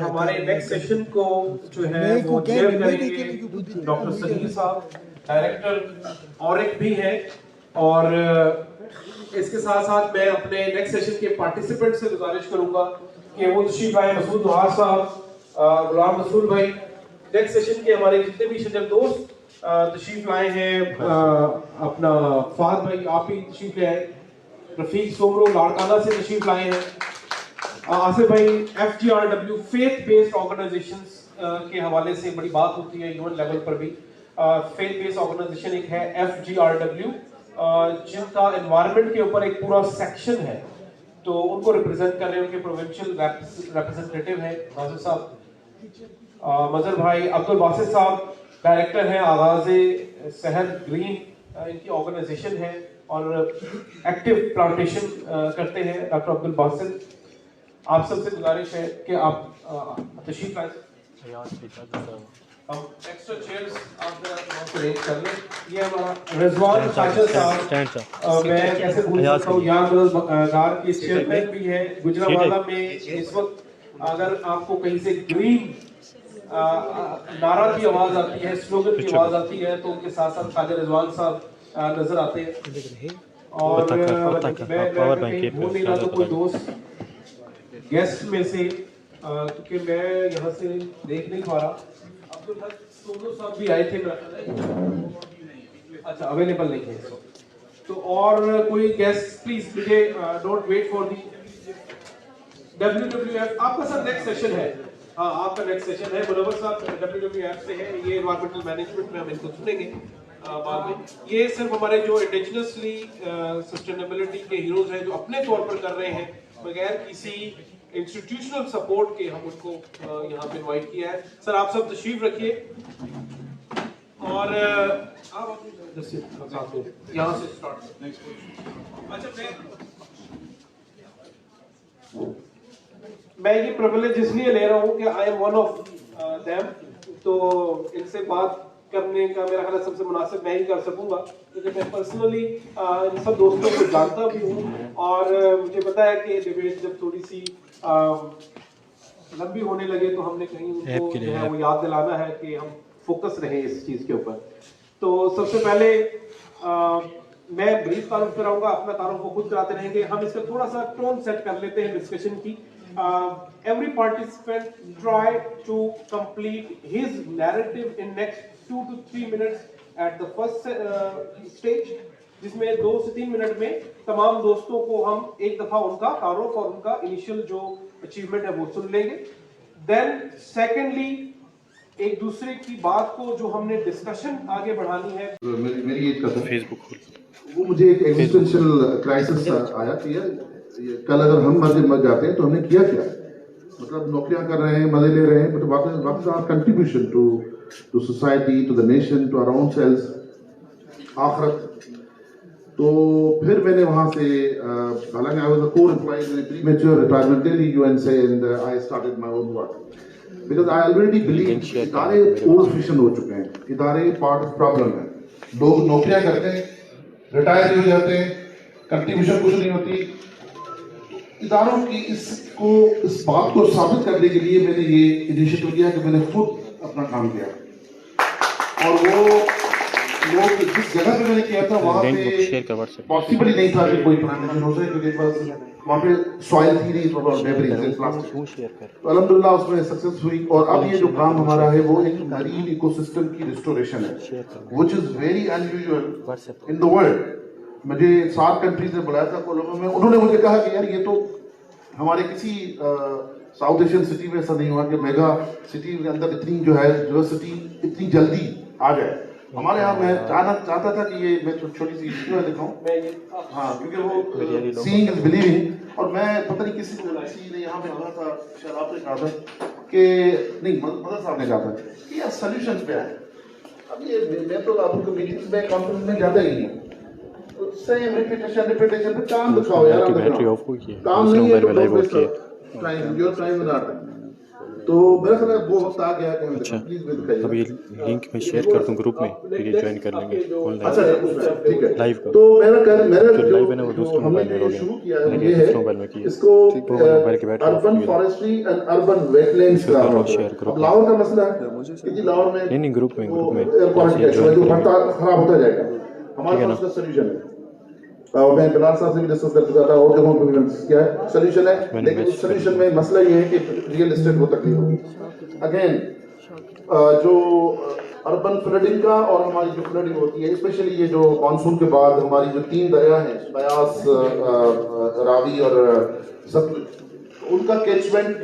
हमारे next session को जो है वो चेयर करेंगे डॉक्टर सलीम साहब, डायरेक्टर औरिक भी है। और इसके साथ साथ मैं अपने नेक्स्ट सेशन के पार्टिसिपेंट से गुजारिश करूंगा कि वो तशरीफ लाए मसूद नवाज साहब, गुलाम रसूल भाई। नेक्स्ट सेशन के हमारे जितने भी शजर दोस्त तशरीफ लाए हैं, अपना फाद भाई आप ही तशरीफ ले आए, रफीक सोमरो लाड़काना से तशरीफ लाए हैं, आसिफ भाई FGRW फेथ बेस्ड ऑर्गेनाइजेशंस के हवाले से बड़ी बात होती है यूएन लेवल पर भी। फेथ बेस्ड ऑर्गेनाइजेशन एक है FGRW, जिनका एनवायरनमेंट के ऊपर एक पूरा सेक्शन है, तो उनको रिप्रेजेंट कर रहे हैं, उनके प्रोविंशियल रिप्रेजेंटेटिव हैं नाज़िर साहब। मजर भाई अब्दुल बासित साहब डायरेक्टर हैं आगाज़े शहर ग्रीन, इनकी ऑर्गेनाइजेशन है और एक्टिव प्लांटेशन करते हैं डॉक्टर अब्दुल बासित। आप सबसे गुजारिश है कि आप तशरीफ लाएं। हम एक्स्ट्रा चेयर्स आप अरेंज कर लें। ये हमारा रिजवान काशर साहब, मैं कैसे भूल सकता हूँ, यार गार के चेयरमैन भी है। गुजरावाला में इस वक्त अगर आपको कहीं से ग्रीन नारा की आवाज आती है, स्लोगन की आवाज आती है, तो उनके साथ साथ खालिद रिजवान साहब नजर आते हैं। और मैं भूल नहीं रहा तो कोई दोस्त गेस्ट में से, क्योंकि मैं यहाँ से देख नहीं पा रहा, अब्दुल हक सोनू साहब भी आए थे, अच्छा अवेलेबल नहीं है तो और कोई गेस्ट प्लीज मुझे don't wait for the WWF। आपका सर नेक्स्ट सेशन है, हाँ आपका नेक्स्ट सेशन है, मुनव्वर साहब WWF से है, ये एनवायरमेंटल मैनेजमेंट में हम इनको सुनेंगे बाद में। ये सिर्फ हमारे जो इंडिजिनसली सस्टेनेबिलिटी के हीरोज हैं जो अपने तौर पर कर रहे हैं बगैर किसी इंस्टीट्यूशनल सपोर्ट के, हम उनको यहाँ पे इनवाइट किया है। सर आप सब तशरीफ रखिए और आप यहाँ से स्टार्ट। अच्छा मैं ये प्रिविलेज इसलिए ले रहा हूँ कि I am one of them, तो इनसे बात करने का मेरा ख्याल सबसे मुनासिब मैं ही कर सकूंगा, क्योंकि मैं पर्सनली इन सब दोस्तों को जानता भी हूँ और मुझे पता है कि डिबेट जब थोड़ी सी लंबी होने लगे तो हमने कहीं उनको जो है वो याद दिलाना है कि हम फोकस रहे इस चीज के ऊपर। तो सबसे पहले मैं ब्रीफ तारुफ कराऊंगा, अपना तारुफ वो खुद कराते रहेंगे। हम इसका थोड़ा सा टोन सेट कर लेते हैं डिस्कशन की। Every participant try to complete his narrative in next 2 to 3 minutes at the first stage, जिसमें 2 से 3 मिनट में तमाम दोस्तों को हम एक दफा उनका तारुफ और उनका इनिशियल जो अचीवमेंट है वो सुन लेंगे। देन सेकेंडली एक दूसरे की बात को जो हमने डिस्कशन आगे बढ़ानी है। मेरी एक कथन फेसबुक वो मुझे एक एग्जिस्टेंशियल क्राइसिस आया कि यार कल अगर हम मर जाते हैं तो हमने किया क्या, मतलब नौकरियां कर रहे हैं, मजे ले रहे हैं, मतलब वापस our contribution to society, to the nation, to our own selves, आखिरत। तो फिर मैंने वहां से हालांकि I was a core employee in premature retirement Delhi UN से, and I started my own work because I already believe इदारे ओवर फिशन हो चुके हैं, इदारे पार्ट ऑफ प्रॉब्लम है। लोग नौकरियां करते हैं, रिटायर हो जाते हैं, कंट्रीब्यूशन कुछ नहीं होती। इदारों की इस बात को साबित करने के लिए मैंने ये इनिशिएटिव लिया कि मैंने खुद अपना काम किया। और वो लोग जिस जगह पे मैंने किया था वहां पे पॉसिबल ही नहीं था कि कोई प्लांटेशन हो सके, क्योंकि वहां पे सॉइल थी नहीं, तो अल्हम्दुलिल्लाह उसमें सक्सेस हुई। और अब ये जो काम हमारा है वो एक मरीन इकोसिस्टम की रिस्टोरेशन है, which is very unusual in the world. मुझे 7 कंट्रीज ने बुलाया था कोलंबो में, उन्होंने मुझे कहा कि यार ये तो हमारे किसी साउथ एशियन सिटी में ऐसा नहीं हुआ कि मेगा सिटी के अंदर इतनी जो है डाइवर्सिटी इतनी जल्दी आ जाए। हमारे यहाँ मैं चाहता था कि ये मैं छोटी सी वीडियो दिखाऊं, हाँ, क्योंकि वो सीइंग इज बिलीविंग। और मैं पता नहीं किसी ने यहाँ पे कहा था, शायद आपने कहा था कि नहीं, मदर साहब ने कहा था कि यार सोल्यूशन पे आए। अब ये मैं तो आपको मीटिंग्स में कॉन्फ्रेंस में जाता ही नहीं, सेम रिपीटेशन पे काम दिखाओ यार, बैटरी ऑफ हुई है, काम नहीं है तो time your time with our. तो मेरा ख्याल है वो वक्त आ गया कि हमें अच्छा, प्लीज में दिखाइए। अब ये लिंक मैं शेयर कर दूँ ग्रुप में, फिर ये ज्वाइन कर लेंगे अच्छा ऑनलाइन ठीक है लाइव का। तो मेरा जो लाइव है ना वो जो दूसरे हमने मोबाइल में जो हो गया, शुरू किया है मैंने ये है दूसरे मोबाइल में किया, इसको वो वाले मोबाइल के बैटरी ऑफ अर्बन की फॉरेस्ट्री एंड अर्बन वेटलैंड्स फिर का कर रहा हूँ मतलब शेयर ग्रुप अब में। लाहौर का मसला है कि लाहौर में नहीं ग्रुप में एयर क्वालिटी का ज्वाइन इशू है जो करेंगे। बढ़ता खराब होता जाएगा। हमारे ठीक है पास ना? उसका सोल्यूशन है। मैं बिलाल साहब से भी डिस्कस कर चुका था और जगहों पर भी डिस्कस किया है, सोल्यूशन है। मैंने लेकिन मैसेज उस सोल्यूशन में मसला ये है कि रियल एस्टेट को तकलीफ होगी। अगेन जो अर्बन फ्लडिंग का और हमारी जो फ्लडिंग होती है स्पेशली ये जो मानसून के बाद हमारी जो 3 दरिया हैं बयास, रावी और सतलुज, उनका कैचमेंट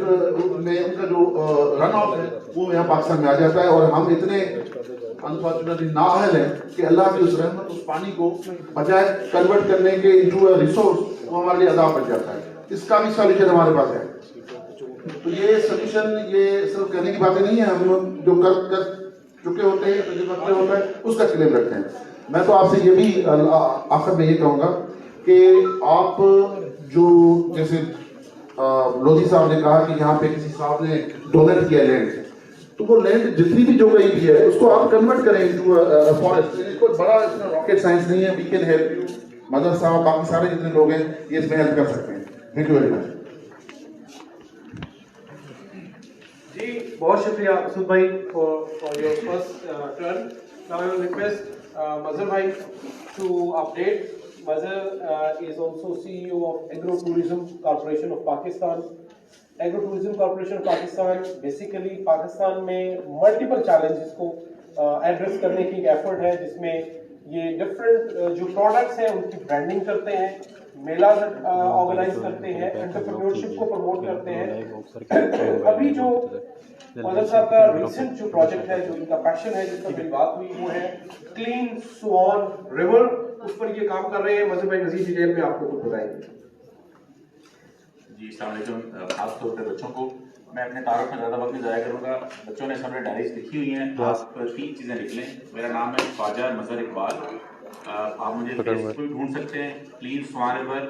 में उनका जो रन ऑफ है वो यहाँ पाकिस्तान में आ जाता है और हम इतने अनफॉर्चुनेटली नाअहल हैं कि अल्लाह की उस रहमत उस पानी को बजाय कन्वर्ट करने के इनटू अ रिसोर्स वो हमारे लिए अदाब बन जाता है। इसका भी सॉल्यूशन हमारे पास है। तो ये सॉल्यूशन ये सिर्फ कहने की बातें नहीं है, हम जो कर चुके होते हैं तो जो करते होता है उसका क्लेम रखते हैं। मैं तो आपसे ये भी आखिर में ये कहूँगा कि आप जो जैसे लोधी साहब ने कहा कि यहाँ पे किसी साहब ने डोनेट किया लैंड, तो वो लैंड जितनी भी जो कहीं भी है उसको आप कन्वर्ट करें इनटू फॉरेस्ट। इसको बड़ा इसमें रॉकेट साइंस नहीं है। वी कैन हेल्प यू, मदर साहब बाकी सारे जितने लोग हैं ये इसमें हेल्प कर सकते हैं। Thank you very much ji, बहुत शुक्रिया मसूद भाई for your first turn. Now I will request Mazhar भाई to update. Mazhar is also CEO of Agro Tourism Corporation of Pakistan. Agro Tourism Corporation of Pakistan basically Pakistan में मल्टीपल चैलेंजेस को address करने की एक effort है जिसमें ये डिफरेंट जो प्रोडक्ट्स हैं उनकी ब्रांडिंग करते हैं, मेला ऑर्गेनाइज करते हैं, एंटरप्रेन्योरशिप को प्रमोट करते हैं। अभी जो मदर साहब का रिसेंट जो प्रोजेक्ट है, जो इनका पैशन है, जिस पर मेरी बात हुई, वो है क्लीन स्वान रिवर। उस पर ये काम कर रहे हैं। मजहर भाई मजीद डिटेल में आपको कुछ बताएंगे। जी अस्सलाम वालेकुम। खास तौर पर बच्चों को मैं अपने तारुफ में ज़्यादा वक्त नहीं ज़ाया करूँगा। बच्चों ने सबने डायरीज लिखी हुई हैं, आप 3 चीज़ें लिख लें। मेरा नाम है ख्वाजा मजहर इकबाल। आप मुझे फेसबुक पर ढूंढ सकते हैं, clean swan river,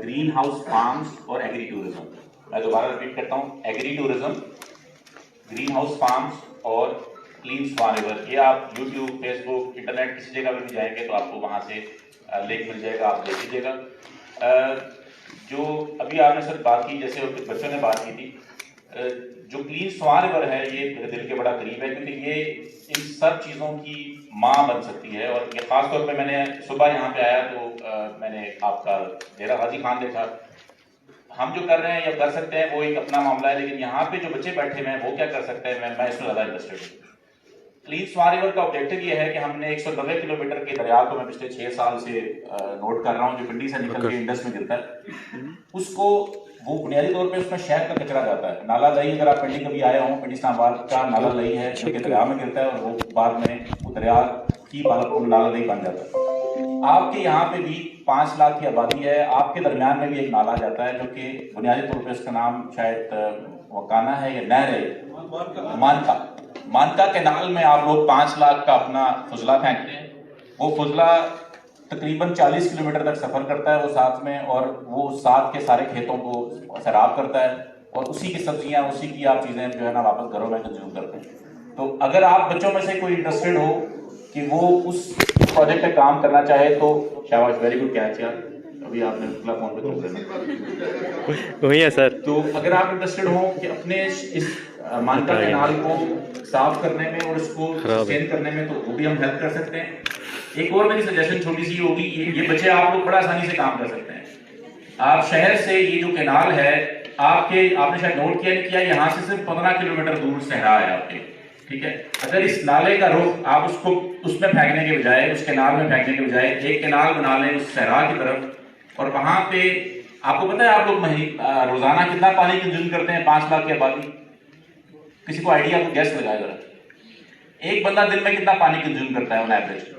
green house farms और एग्री टूरिज्म। मैं दोबारा रिपीट करता हूँ, agri tourism, green house farms और क्लीन स्वान रिवर। ये आप यूट्यूब, फेसबुक, इंटरनेट किसी जगह पर भी जाएंगे तो आपको वहाँ से लिंक मिल जाएगा, आप देख लीजिएगा। जो अभी आपने सर बात की, जैसे बच्चों ने बात की थी, जो क्लीन स्वान रिवर है ये मेरे दिल के बड़ा करीब है क्योंकि ये इन सब चीज़ों की माँ बन सकती है। और ये खास तौर पे मैंने सुबह यहाँ पे आया तो मैंने आपका डेरा गाजी खान देखा। हम जो कर रहे हैं या कर सकते हैं वो एक अपना मामला है, लेकिन यहाँ पे जो बच्चे बैठे हुए हैं वो क्या कर सकते हैं, मैं इसमें ज़्यादा इंटरेस्टेड हूँ। क्लीन स्वान रिवर का ऑब्जेक्टिव ये है कि हमने 190 किलोमीटर के दरिया को मैं पिछले 6 साल से नोट कर रहा हूँ, जो पिंडी से निकल के इंडस में गिरता है। उसको वो बुनियादी तौर पे उसमें शहर का कचरा जाता है। नाला लई, अगर आप पिंडी कभी आए हों, पिंडी इस्लामाबाद का नाला लई है जो कि दरिया में गिरता है और वो बाद में वो दरिया की नाला लई बन जाता है। आपके यहाँ पे भी 5 लाख की आबादी है, आपके दरमियान में भी एक नाला जाता है जो कि बुनियादी तौर पर उसका नाम शायद वकाना है या नहर है, मानका कैनाल में आप लोग 5 लाख का अपना फुजला फेंकते हैं। वो फुजला तकरीबन 40 किलोमीटर तक सफर करता है वो साथ में, और वो साथ के सारे खेतों को सैराब करता है और उसी की सब्जियां, उसी की आप चीजें जो है ना वापस घरों में कंज्यूम करते हैं। तो अगर आप बच्चों में से कोई इंटरेस्टेड हो कि वो उस प्रोजेक्ट पे काम करना चाहे तो शाबाश, वेरी गुड कैच यार, अभी आपने फोन पे कर देना वही है सर। तो अगर आप इंटरेस्टेड हो कि अपने इस मानका कैनाल को साफ करने में और इसको सस्टेन करने में, तो वो भी हम हेल्प कर सकते हैं। एक और मेरी सजेशन छोटी सी होगी, ये बच्चे आप लोग बड़ा आसानी से काम कर सकते हैं। आप शहर से ये जो कैनाल है आपने शायद नोट किया नहीं किया, यहाँ से सिर्फ 15 किलोमीटर दूर सहरा है आपके, ठीक है। अगर इस नाले का रुख आप उसको उसमें फेंकने के बजाय, उस कैनाल में फेंकने के बजाय एक कैनाल बना लें उस सहरा की तरफ, और वहां पे आपको पता है आप लोग रोजाना कितना पानी कंज्यूम करते हैं? 5 लाख की आबादी, किसी को आइडिया, आपको गैस लगाया जरा, एक बंदा दिन में कितना पानी कंज्यूम करता है on average?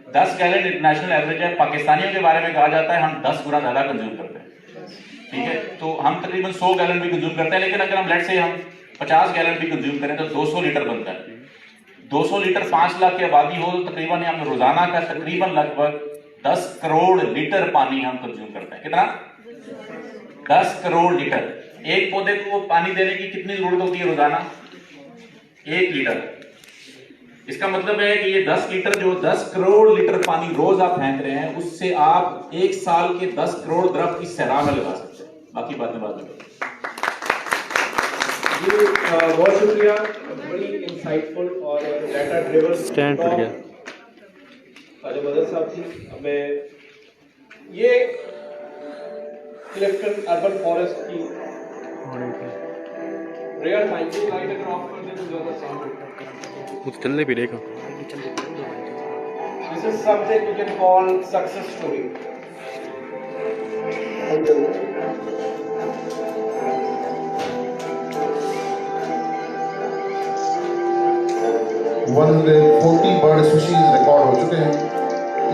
10 gallon international average है। पाकिस्तानियों के बारे में कहा जाता है हम 10 गुना ज्यादा कंज्यूम करते हैं, ठीक है। तो हम तकरीबन 100 गैलन भी कंज्यूम करते हैं, लेकिन अगर हम लेट से हम 50 गैलन भी कंज्यूम करें तो 200 लीटर बनता है। 200 लीटर 5 लाख की आबादी हो तो तकरीबन हम रोजाना का तकरीबन लगभग 10 करोड़ लीटर पानी हम कंज्यूम करते हैं। कितना? 10 करोड़ लीटर। एक पौधे को पानी देने की कितनी जरूरत होती है रोजाना? 1 लीटर। इसका मतलब है कि ये 10 लीटर, जो 10 करोड़ लीटर पानी रोज आप फेंक रहे हैं, उससे आप 1 साल के 10 करोड़ दरख्त की सैराह में लगा सकते हैं। बाकी बातें बाद में। जी बहुत शुक्रिया, बड़ी इंसाइटफुल और डाटा ड्रिवन स्टैंड कर गया जो मदर साहब थी। मैं ये क्लिफ्टन अर्बन फॉरेस्ट की रेयर फाइंडिंग लाइट अगर ऑफ कर दें तो ज़्यादा साउंड कुछ चलने भी देखा। This is something you can call success story. One 40 bird species record हो चुके हैं।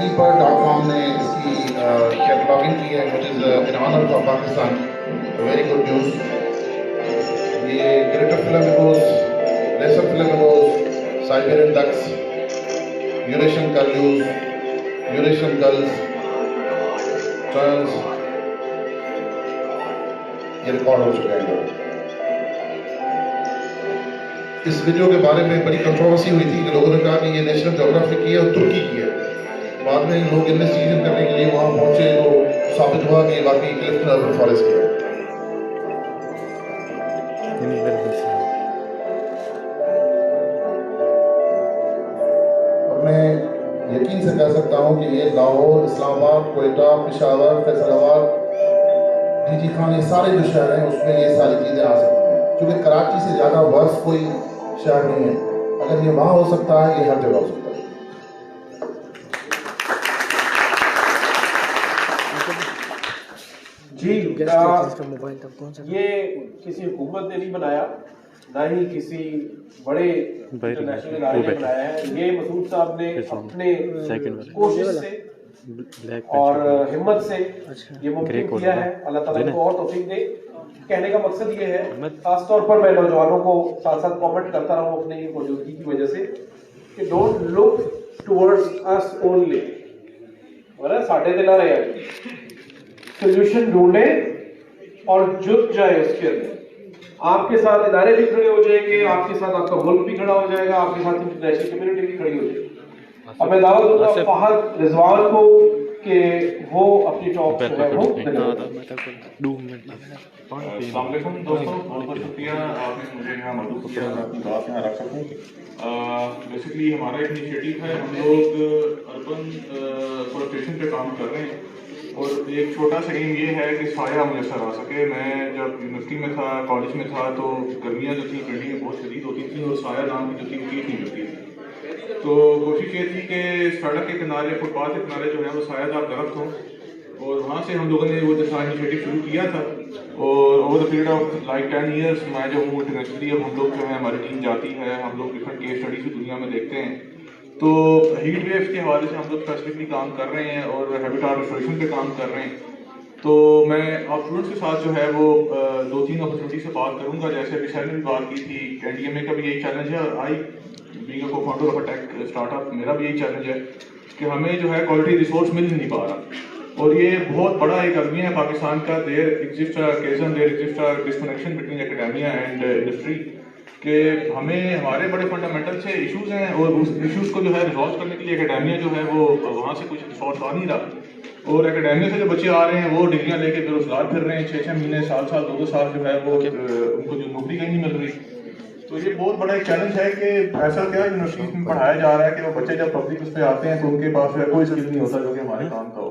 ebird.com ने इसकी कैटलॉगिंग की है, which is in honour of Pakistan. Very good news. ये greater flamingos, lesser flamingos, Siberian ducks, Eurasian curlews, Eurasian gulls, terns, ये record हो चुके हैं। इस वीडियो के बारे में बड़ी कंट्रोवर्सी हुई थी कि लोगों ने कहा कि ये नेशनल ज्योग्राफिक की है और तुर्की की है। बाद में लोग इन्वेस्टिगेशन करने के लिए वहाँ पहुंचे तो साबित हुआ कि वाकई क्लिफ्टन अर्बन फॉरेस्ट की है। और मैं यकीन से कह सकता हूँ कि ये लाहौर, इस्लामाबाद, क्वेटा, पेशावर, फैसलाबाद, डीजी खान, ये सारे जो शहर हैं उसमें ये सारी चीज़ें आ सकती हैं, क्योंकि कराची से ज़्यादा वर्ष कोई शहर नहीं है। अगर ये वहाँ हो सकता है, ये हर जगह हो सकता है। जी ये किसी हुकूमत ने नहीं बनाया, ना ही किसी बड़े इंटरनेशनल इदारे ने बनाया है। ये मसूद साहब ने अपने कोशिश से और हिम्मत से ये मुमकिन किया है। अल्लाह ताला इनको और तौफीक दे। कहने का मकसद ये है, खासतौर पर मैं नौजवानों को साथ साथ कमेंट करता रहूँ अपनी मौजूदगी की वजह से, कि don't look towards us only, मतलब साढ़े दिल आ रहे हैं, सोल्यूशन ढूंढे और जुट जाए उसके अंदर। आपके साथ इदारे भी खड़े हो जाएंगे, आपके साथ आपका मुल्क भी खड़ा हो जाएगा, आपके साथ इंटरनेशनल कम्युनिटी भी खड़ी हो जाएगी। अब मैं दावा दूंगा फहद रिजवान को कि वो अपनी टॉक जो है वो अस्सलाम वालेकुम दोस्तों, बहुत बहुत शुक्रिया आपने मुझे यहाँ मौजूद किया और अपनी बात यहाँ रख सकूँ। बेसिकली हमारा एक इनिशिएटिव है, हम लोग अर्बन फोरेस्टेशन पे काम कर रहे हैं और एक छोटा सा एम ये है कि साया मुयसर आ सके। मैं जब यूनिवर्सिटी में था, कॉलेज में था, तो गर्मियाँ जो थी बिल्डिंगें बहुत शदीद होती थी और साया नाम की जो थी चीज़ नहीं मिलती थी। तो कोशिश ये थी कि सड़क के किनारे, फुटपाथ के किनारे जो है वो सायादार दरख्त हों, और वहाँ से हम लोगों ने वो जैसा इनिशिएटिव शुरू किया था। और over the period of like 10 years मैं जो हूँ इंटरनेशनली, अब हम लोग जो है हमारी टीम जाती है, हम लोग डिफरेंट केस स्टडीज भी दुनिया में देखते हैं। तो हीट वेव्स के हवाले से हम लोग स्पेसिफिकली काम कर रहे हैं और हैबिटाट रिस्टोरेशन पे काम कर रहे हैं। तो मैं आप स्टूडेंट्स के साथ जो है वो 2-3 अपॉर्चुनिटी से बात करूँगा। जैसे अभी सर ने भी बात की थी, एनडीएमए का भी यही चैलेंज है और I being a co-founder of a tech startup, मेरा भी यही चैलेंज है कि हमें जो है क्वालिटी रिसोर्स मिल नहीं पा रहा। और ये बहुत बड़ा एक अलमिया है पाकिस्तान का। There exist a disconnection between academia and industry, कि हमें हमारे बड़े फंडामेंटल से इश्यूज हैं और उस इश्यूज को जो है रिजॉल्व करने के लिए एकेडेमिया जो है वो वहाँ से कुछ रिसोर्स आ नहीं रहा। और एकेडेमिया से जो बच्चे आ रहे हैं वो डिग्रियाँ लेके बेरोजगार फिर रहे हैं, 6-6 महीने, साल 2-2 साल जो है वो उनको जो नौकरी कहीं नहीं मिल रही। तो ये बहुत बड़ा एक चैलेंज है कि ऐसा क्या यूनिवर्सिटी में पढ़ाया जा रहा है कि वो बच्चे जब पब्लिक उस पर आते हैं तो उनके पास कोई स्किल नहीं होता जो कि हमारे काम का हो।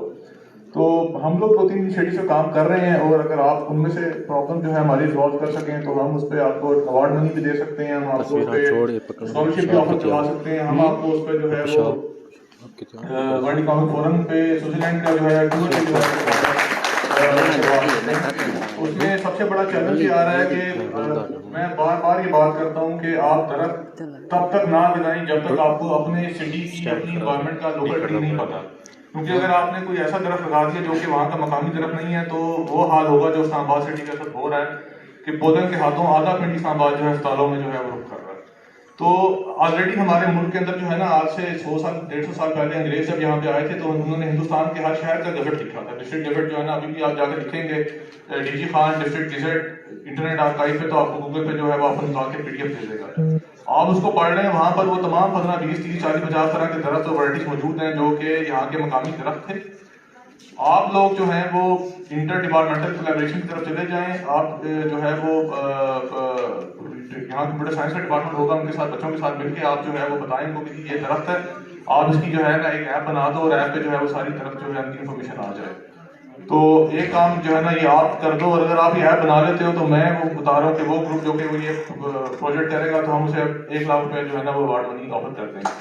तो हम लोग 2-3 इनिशिएटिव से काम कर रहे हैं और अगर आप उनमें से प्रॉब्लम जो है हमारी रिजॉल्व कर सकें तो हम उस पर आपको अवार्ड मनी भी दे सकते हैं, हम आपको उस पर स्कॉलरशिप भी ऑफर करवा सकते हैं, हम आपको उस पर जो है वो वर्ल्ड इकोनॉमिक फोरम पे स्विट्जरलैंड का जो है टूर जो है उसमें सबसे बड़ा चैलेंज ये आ रहा है कि मैं बार बार ये बात करता हूँ कि आप दरख्त तब तक ना लगाएं जब तक आपको अपने सिटी की, अपनी इन्वायरमेंट का लोकल ट्री नहीं पता। क्योंकि अगर आपने कोई ऐसा दरख्त लगा दिया जो कि वहाँ का मकामी दरख्त नहीं है तो वो हाल होगा जो इस्लामाबाद सिटी के साथ हो रहा है कि पौधन के हाथों आधा पिंड इस्लामाबाद जो है अस्पतालों में जो है वो रुक कर रहा है। तो ऑलरेडी हमारे मुल्क के अंदर जो है ना, आज से 100 साल 150 साल पहले अंग्रेज जब यहाँ पे आए थे तो उन्होंने हिंदुस्तान के हर शहर का गजट लिखा था। डिस्ट्रिक्ट गजट जो है ना, अभी भी आप जाकर लिखेंगे DG Khan district gazette internet archive पे, तो आपको गूगल पे जो है वो अपन निकाल के PDF दे देगा। आप उसको पढ़ लें, वहां पर वो तमाम 15, 20, 30, 40, 50 तरह के दरख्त और वैराइटीज मौजूद हैं जो कि यहाँ के मकामी दरख्त थे। आप लोग जो हैं वो इंटर डिपार्टमेंटल कोलैबोरेशन की तरफ चले जाएं। आप जो है वो यहाँ कंप्यूटर साइंस का डिपार्टमेंट होगा, उनके साथ बच्चों के साथ मिलकर आप जो है वो बताएं इनको कि ये दरख्त है, आप इसकी जो है ना एक ऐप बना दो और ऐप पे जो है वो सारी तरफ जो है इन्फॉर्मेशन आ जाए। तो एक काम जो है ना ये आप कर दो, और अगर आप ये ऐप बना लेते हो तो मैं वो बता रहा हूँ कि वो ग्रुप जो कि वो ये प्रोजेक्ट करेगा तो हम उसे 1 लाख रुपए जो है ना वो अवार्ड मनी ऑफर कर देंगे।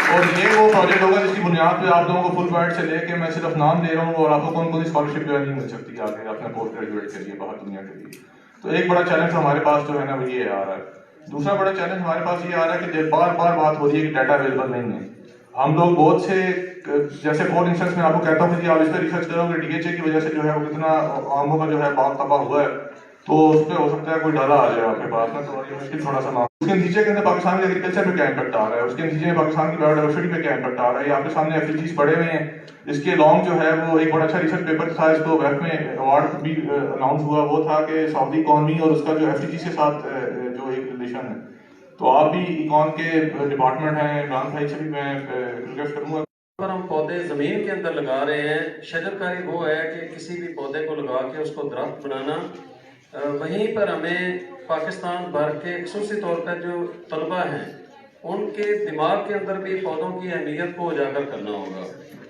और ये वो प्रोजेक्ट होगा जिसकी बुनियाद पे आप लोगों को फुल गाइड से लेके मैं सिर्फ नाम दे रहा हूँ, और आपको कौन कौन सी स्कॉलरशिप जो है नहीं मिल सकती आगे अपने पोस्ट ग्रेजुएट के लिए बाहर दुनिया के लिए। तो एक बड़ा चैलेंज हमारे पास जो है ना वो ये आ रहा है। दूसरा बड़ा चैलेंज हमारे पास ये आ रहा है कि बार बार बात हो रही है कि डाटा अवेलेबल नहीं है। हम लोग बहुत से, जैसे फॉर इंस्टेंस में आपको कहता हूँ कि आप इस पर रिसर्च करोगे DHA की वजह से जो है वो कितना आमों का जो है बाग तबाह हुआ है, तो उस पर हो सकता है कोई डाला आ जाए आपके पास में, तो ये मुश्किल थोड़ा सा ना। उसके नतीजे के अंदर पाकिस्तान के एग्रीकल्चर पे क्या इम्पैक्ट आ रहा है, उसके नतीजे में पाकिस्तान की बायोडाइवर्सिटी पे क्या इम्पैक्ट आ रहा है, ये आपके सामने FTGs पड़े हुए हैं। इसके लॉन्ग जो है वो एक बड़ा अच्छा रिसर्च पेपर था, इसको वेब में अवार्ड भी अनाउंस हुआ, वो था कि सऊदी इकॉनमी और उसका जो FTG के साथ जो एक रिलेशन है। तो आप भी इकॉन के डिपार्टमेंट हैं, इमरान भाई से भी मैं रिक्वेस्ट करूंगा। पर हम पौधे जमीन के अंदर लगा रहे हैं। शजरकारी वो है कि किसी भी पौधे को लगा के उसको दरख्त बनाना। वहीं पर हमें पाकिस्तान भर के खुसूसी तौर पर जो तलबा हैं उनके दिमाग के अंदर भी पौधों की अहमियत को उजागर करना होगा।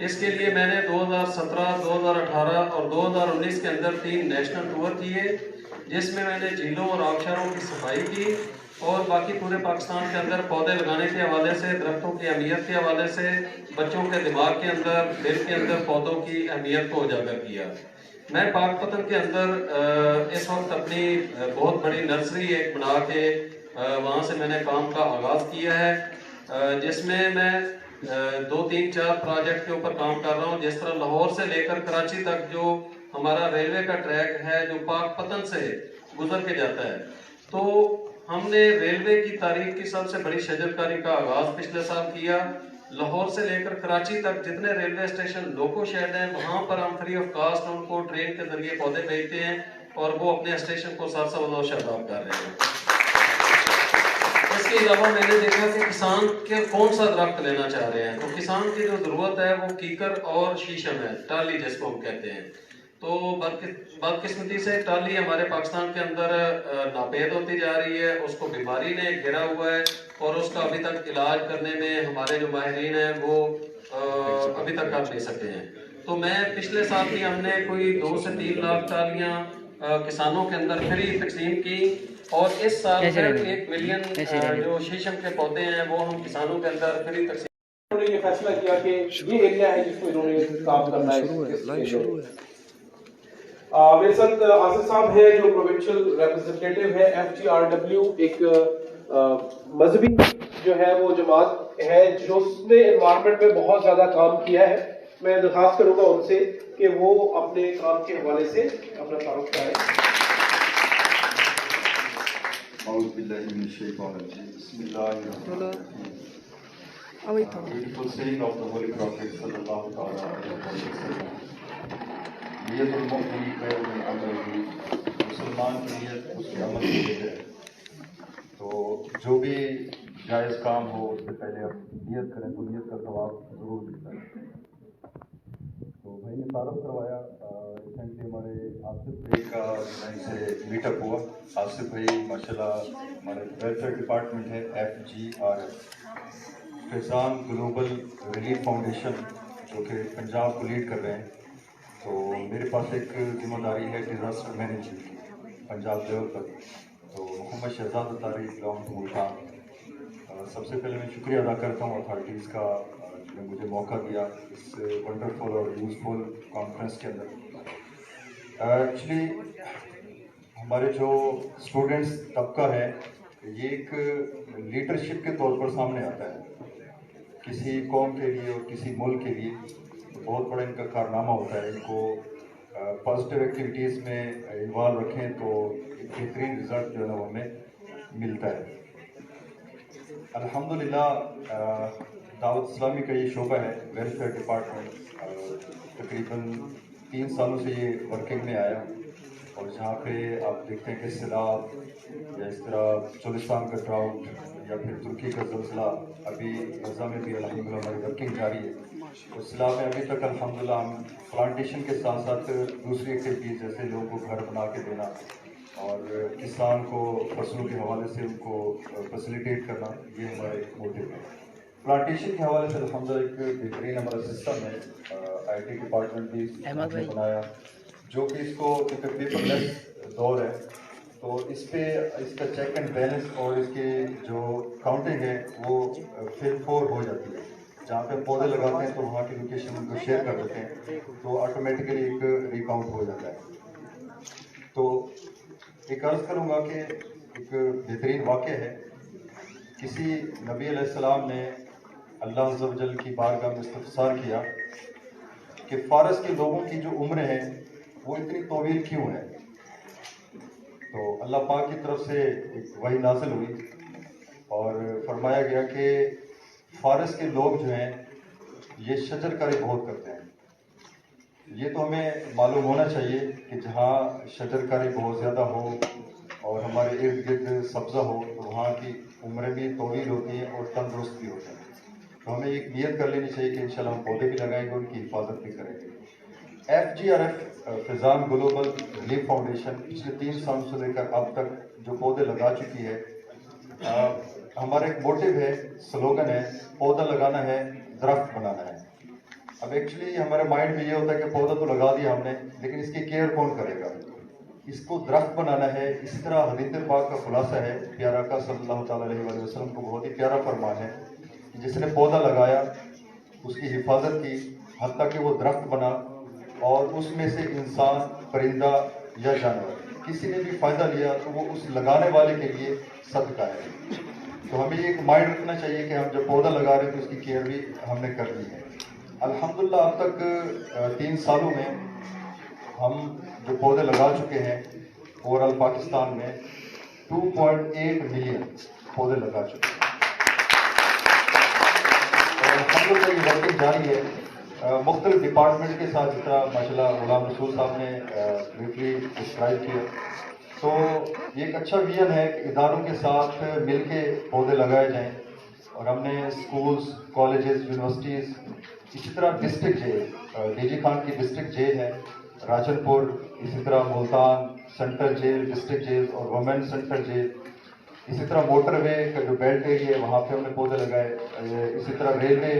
इसके लिए मैंने 2017, 2018 और 2019 के अंदर 3 नेशनल टूर किए, जिसमें मैंने झीलों और आबशारों की सफाई की और बाकी पूरे पाकिस्तान के अंदर पौधे लगाने के हवाले से, दरख्तों की अहमियत के हवाले से, बच्चों के दिमाग के अंदर, दिल के अंदर पौधों की अहमियत को उजागर किया। मैं पाकपतन के अंदर इस वक्त अपनी बहुत बड़ी नर्सरी एक बना के वहाँ से मैंने काम का आगाज़ किया है, जिसमें मैं 2, 3, 4 प्रोजेक्ट के ऊपर काम कर रहा हूँ। जिस तरह लाहौर से लेकर कराची तक जो हमारा रेलवे का ट्रैक है जो पाकपतन से गुजर के जाता है, तो हमने रेलवे की तारीख की सबसे बड़ी शजरकारी का आगाज पिछले साल किया। लाहौर से लेकर कराची तक जितने रेलवे स्टेशन लोको शेड हैं, वहां पर हम फ्री ऑफ कास्ट उनको ट्रेन के जरिए पौधे भेजते हैं और वो अपने स्टेशन को 700 शादाब कर रहे हैं। इसके अलावा मैंने देखा कि किसान के कौन सा दरख्त लेना चाह रहे हैं, तो किसान की जो जरूरत है वो कीकर और शीशम है, टाली जिसको हम कहते हैं। तो बदकिस्मती से टाली हमारे पाकिस्तान के अंदर नापेद होती जा रही है, उसको बीमारी ने घेरा हुआ है और उसका अभी तक इलाज करने में हमारे जो माहिरीन हैं वो अभी तक कर नहीं सके हैं। तो मैं पिछले साल ही हमने कोई 2 से 3 लाख टालियाँ किसानों के अंदर फ्री तकसीम की, और इस साल फिर 1 मिलियन जो शीशम के पौधे हैं वो हम किसानों के अंदर फ्री तकसीम। उन्होंने ये फैसला किया कि ये एरिया है जिसको इन्होंने काम करना है। मेरे साथ आसिफ साहब है जो प्रोविंशियल रिप्रेजेंटेटिव है FGRW, एक मजहबी जो है वो जमात है जो उसने एनवायरनमेंट में बहुत ज्यादा काम किया है। मैं दरखास्त करूंगा उनसे कि वो अपने काम के हवाले से अपना तारुफ कराएं। Beautiful saying of the Holy Prophet sallallahu alaihi wasallam. नियतुल Mumin खैरुम मिन अमलिही, मुसलमान की नियत उसके अमल से है। तो जो भी जायज़ काम हो उससे पहले आप नियत करें तो नियत का सवाब ज़रूर मिलता है। तो भाई ने तारुफ करवाया। रिसेंटली हमारे आसिफ भाई का से मीटअप हुआ। आसिफ भाई माशाल्लाह हमारे वेलफेयर डिपार्टमेंट है FGRF, Faizan global relief foundation, जो कि पंजाब को लीड कर रहे हैं। तो मेरे पास एक जिम्मेदारी है डिज़ास्टर मैनेजमेंट की पंजाब लेवल पर। तो मोहम्मद शहजाद अतारी बिलोंग टू मुल्तान। सबसे पहले मैं शुक्रिया अदा करता हूँ अथॉरिटीज़ का जिन्होंने मुझे मौका दिया इस वंडरफुल और यूज़फुल कॉन्फ्रेंस के अंदर। एक्चुअली हमारे जो स्टूडेंट्स तबका है ये एक लीडरशिप के तौर पर सामने आता है किसी कौम के लिए और किसी मुल्क के लिए। बहुत बड़ा इनका कारनामा होता है। इनको पॉजिटिव एक्टिविटीज़ में इन्वॉल्व रखें तो एक बेहतरीन रिजल्ट जो है ना हमें मिलता है। अल्हम्दुलिल्लाह दावत इस्लामी का ये शोबा है, वेलफेयर डिपार्टमेंट, तकरीबन 3 सालों से ये वर्किंग में आया, और जहाँ पे आप देखते हैं कि सैलाब या इस तरह चोलिस्तान का ड्राउट या फिर तुर्की का ज़लज़ला, अभी गज़ा में भी अल्हम्दुलिल्लाह हमारी वर्किंग जारी है। और सैलाब में अभी तक अल्हम्दुलिल्लाह हम प्लांटेशन के साथ साथ दूसरी एक्टिविटीज़ जैसे लोगों को घर बना के देना और किसान को फसलों के हवाले से उनको फैसिलिटेट करना, ये हमारे मोटिव है। प्लांटेशन के हवाले से अल्हम्दुलिल्लाह एक बेहतरीन हमारा सिस्टम है, IT डिपार्टमेंट भी हमने बनाया, जो कि इसको एक पेपरलेस दौर है, तो इस पे इसका चेक एंड बैलेंस और इसकी जो काउंटिंग है वो फिर 4 हो जाती है। जहाँ पे पौधे लगाते हैं तो वहाँ की लोकेशन उनको शेयर कर देते हैं, तो ऑटोमेटिकली एक रिकाउंट हो जाता है। तो एक अर्ज़ करूँगा कि एक बेहतरीन वाक़या है, किसी नबी अलैहिस्सलाम ने अल्लाह अज़्ज़ व जल की बारगाह में इस्तफ़सार किया कि फ़ारस के लोगों की जो उम्र है वो इतनी तवील क्यों है। तो अल्लाह पाक की तरफ से एक वही नाज़िल हुई और फरमाया गया कि फ़ारस के लोग जो हैं ये शजरकारी बहुत करते हैं। ये तो हमें मालूम होना चाहिए कि जहाँ शजरकारी बहुत ज़्यादा हो और हमारे इर्द गिर्द सब्ज़ा हो तो वहाँ की उम्रें भी तवील होती हैं और तंदुरुस्त भी होते हैं। तो हमें एक नियत कर लेनी चाहिए कि इंशाल्लाह हम पौधे भी लगाएंगे, उनकी हिफाजत भी करेंगे। FGRF Fizaan global relief foundation पिछले 3 साल से लेकर अब तक जो पौधे लगा चुकी है, हमारा एक मोटिव है, स्लोगन है, पौधा लगाना है, दरख्त बनाना है। अब एक्चुअली हमारे माइंड में ये होता है कि पौधा तो लगा दिया हमने, लेकिन इसकी केयर कौन करेगा, इसको दरख्त बनाना है। इसी तरह हदीस पाक का खुलासा है, प्यारा का सल्लल्लाहु अलैहि वसल्लम को बहुत ही प्यारा फरमान है कि जिसने पौधा लगाया उसकी हिफाजत की, हत्ता कि वो दरख्त बना और उसमें से इंसान, परिंदा या जानवर किसी ने भी फ़ायदा लिया तो वो उस लगाने वाले के लिए सदका है। तो हमें एक माइंड रखना चाहिए कि हम जब पौधा लगा रहे हैं तो उसकी केयर भी हमने करनी है। अल्हम्दुलिल्लाह अब तक 3 सालों में हम जो पौधे लगा चुके हैं ओवरऑल पाकिस्तान में 2.8 मिलियन पौधे लगा चुके हैं। और अल्हम्दुलिल्लाह ये वर्किंग जारी है मुख्तलिफ डिपार्टमेंट के साथ, जिस तरह माशाल्लाह गुलाम रसूल साहब ने ब्रीफली डिस्क्राइब किया। तो ये एक अच्छा विजन है कि इदारों के साथ मिल के पौधे लगाए जाएँ, और हमने स्कूल्स, कॉलेजेस, यूनिवर्सिटीज़, इसी तरह डिस्ट्रिक्ट जेल, DG खान की डिस्ट्रिक्ट जेल है राजनपुर, इसी तरह Multan central jail, district jail और वुमेन सेंट्रल जेल, इसी तरह मोटरवे का जो बेल्ट एरिया है वहाँ पे हमने पौधे लगाए, इसी तरह रेलवे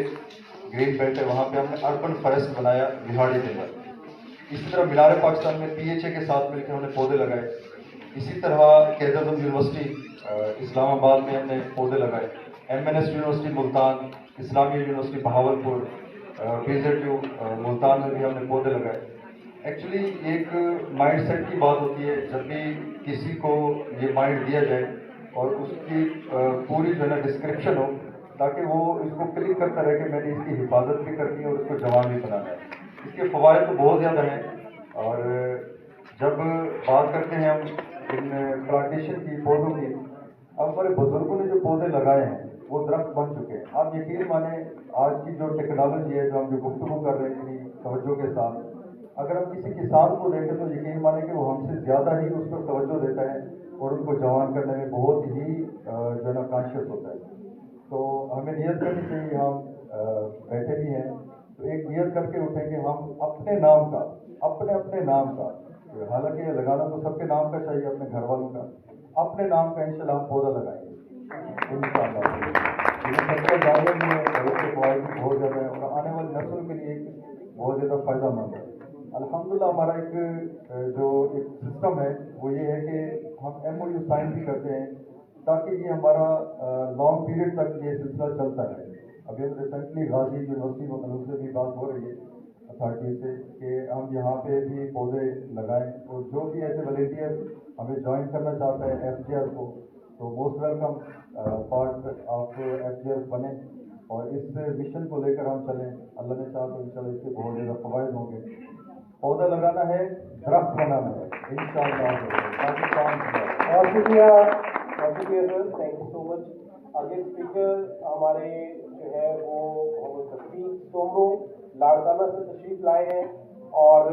ग्रीन बेल्ट है वहाँ पे हमने अर्बन फॉरेस्ट बनाया बिहाड़ी के अंदर। इसी तरह मीनार पाकिस्तान में PHA के साथ मिलकर हमने पौधे लगाए। इसी तरह कैद-ए-आज़म यूनिवर्सिटी इस्लामाबाद में हमने पौधे लगाए, MNS यूनिवर्सिटी मुल्तान, इस्लामी यूनिवर्सिटी बहावलपुर, PZU मुल्तान में भी हमने पौधे लगाए। एक्चुअली एक माइंडसेट की बात होती है, जब भी किसी को ये माइंड दिया जाए और उसकी पूरी जो है ना डिस्क्रिप्शन हो, ताकि वो इसको क्लिक करता रहे कि मैंने इसकी हिफाजत भी करनी है और इसको जवान भी बनाना है। इसके फ़वाइद तो बहुत ज़्यादा हैं, और जब बात करते हैं हम इन प्लांटेशन की, पौधों की, अब हमारे बुजुर्गों ने जो पौधे लगाए हैं वो दरख्त बन चुके हैं। आप यकीन माने आज की जो टेक्नोलॉजी है, जो हम जो गुफ्तगू कर रहे हैं इतनी तवज्जो के साथ, अगर हम किसी किसान को देखें तो यकीन माने कि वो हमसे ज़्यादा ही उस पर तवज्जो देता है और उनको जवान करने में बहुत ही जो है ना कॉन्शियस होता है। तो हमें नियत करनी चाहिए, हम बैठे भी हैं तो एक नियत करके उठें कि हम अपने नाम का, अपने नाम का, हालांकि लगाना तो सबके नाम का चाहिए, अपने घर वालों का, अपने नाम का इंशाल्लाह हम पौधा लगाएंगे इंशाल्लाह। सबका जाने में उसके फ़वाइद बहुत ज़्यादा है और आने वाली नस्ल के लिए बहुत ज़्यादा फ़ायदेमंद है। अल्हम्दुलिल्लाह हमारा एक जो एक सिस्टम है वो ये है कि हम MOU साइन भी करते हैं ताकि ये हमारा लॉन्ग पीरियड तक ये सिलसिला चलता है। अभी हम रिसेंटली गाजी यूनिवर्सिटी में से भी बात हो रही है अथॉरिटी से कि हम यहाँ पे भी पौधे लगाएं, और जो भी ऐसे वॉलंटियर हमें ज्वाइन करना चाहता है FGR को, तो most welcome part of FGR बने और इस मिशन को लेकर हम चलें। अल्लाह ने चाहा तो इंशाल्लाह इसके बहुत ज़्यादा फ़वाइद होंगे। पौधा लगाना है, दरख्त बनाना है इंशाअल्लाह। पाकिस्तान और शुक्रिया थैंक यू सो मच। आगे स्पीकर हमारे जो है वो मोहम्मद शफी सोमरो लाड़काना से तशरीफ लाए हैं और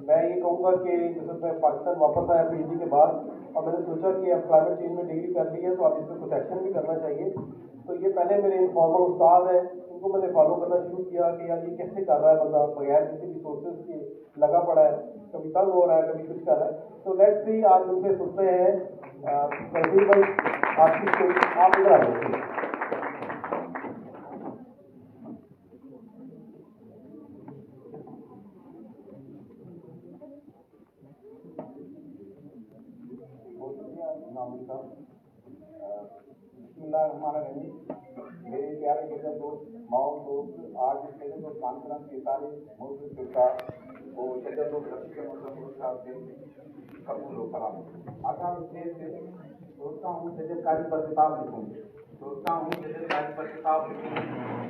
मैं ये कहूँगा कि जैसे मैं पाकिस्तान वापस आया पीएचडी के बाद और मैंने सोचा कि अब क्लाइमेट चेंज में डिग्री कर ली है तो अब इसमें कुछ एक्शन भी करना चाहिए। तो ये पहले मेरे इनफॉर्मल उस्ताद हैं, उनको मैंने फॉलो करना शुरू किया कि यार ये कैसे कर रहा है बंदा बगैर किसी भी सोर्सेज के लगा पड़ा है, कभी तंग हो रहा है कभी कुछ कर रहा है। तो लेट्स सी आज उनसे सुनते हैं। तनवीर भाई आपकी स्टोरी आप इधर आ जाइए। मेरे प्यारे बेटा दोस्त माओ दोस्त आज मेरे को कॉन्फ्रेंस के सारे मौजूद का वो शजर दोस्त रफी के मतलब से कबूल हो करा आता से सोचता हूँ शजरकारी पर किताब लिखूँ, सोचता हूँ शजरकारी पर किताब लिखूँ,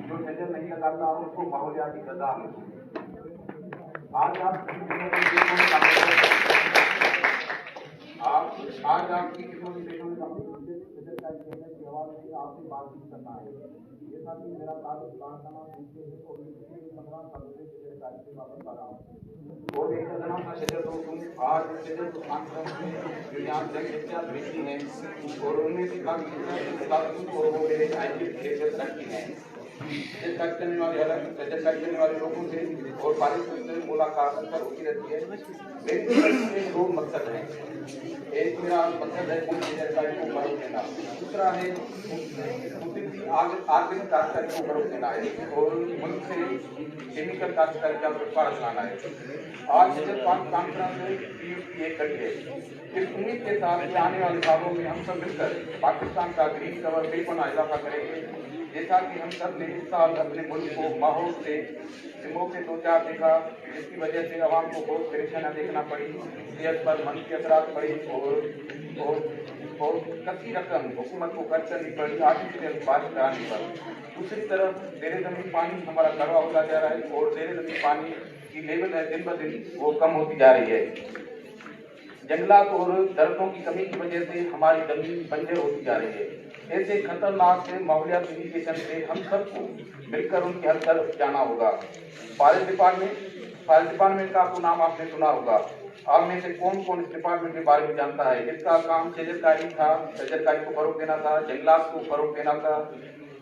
जो शजर नहीं लगाता उसको माहौलियाती गजा लिखूँ। आज आपकी किस्मत देशों में शजरकारी कहने की आवाज़ से आपसे बातचीत करना है। ये था कि मेरा ताल्लुक लाड़काना से है और पिछले 15 सालों से शजरकारी से वापस आ रहा हूँ। और एक जनाब का शजर तो तुम आज शजर तो कॉन्फ्रेंस में जो यहाँ जगह बेची हैं और उनमें से काफी और वो मेरे आईपी के रखी हैं। शजरकारी करने वाले अलग शजरकारी करने वाले लोगों से और पारिश से मुलाकात अक्सर होती रहती है। मेरे दो मकसद हैं, एक मेरा मकसद है शजरकारी को फरोग देना, दूसरा है आर्गेनिक काश्तकारी को फरोग देना है और मुल्क से केमिकल काश्तकारी का व्यापार चलाना है। आज शजर कॉन्फ्रेंस की एक कड़ी है। इस उम्मीद के साथ कि आने वाले सालों में हम सब मिलकर पाकिस्तान का ग्रीन कवर बेपना इजाफा करेंगे। जैसा कि हम सब ने इस साल अपने मुल्क को माहौल से सिमों के 2-4 देखा, जिसकी वजह से आवाम को बहुत परेशानियाँ देखना पड़ी, सेहत पर मनफी असरात पड़ी और कसी रकम हुकूमत को खर्च करनी पड़ी आर्टिफिशियल बारिश कराने पर। दूसरी तरफ ज़ेरे ज़मीन पानी हमारा कड़वा होता जा रहा है और ज़ेरे ज़मीन पानी की लेवल है दिन ब दिन वो कम होती जा रही है। जंगलात और दरख्तों की कमी की वजह से हमारी जमीन बंजर होती जा रही है। ऐसे खतरनाक से माहौलियाती इंडिकेशन से हम सबको मिलकर उनकी हल कर जाना होगा। फॉरेस्ट डिपार्टमेंट का आपको नाम आपने सुना होगा। आप में से कौन कौन इस डिपार्टमेंट के बारे में जानता है? जिसका काम शजरकारी था, शजरकारी को फरोग देना था, जंगलात को फरोग देना था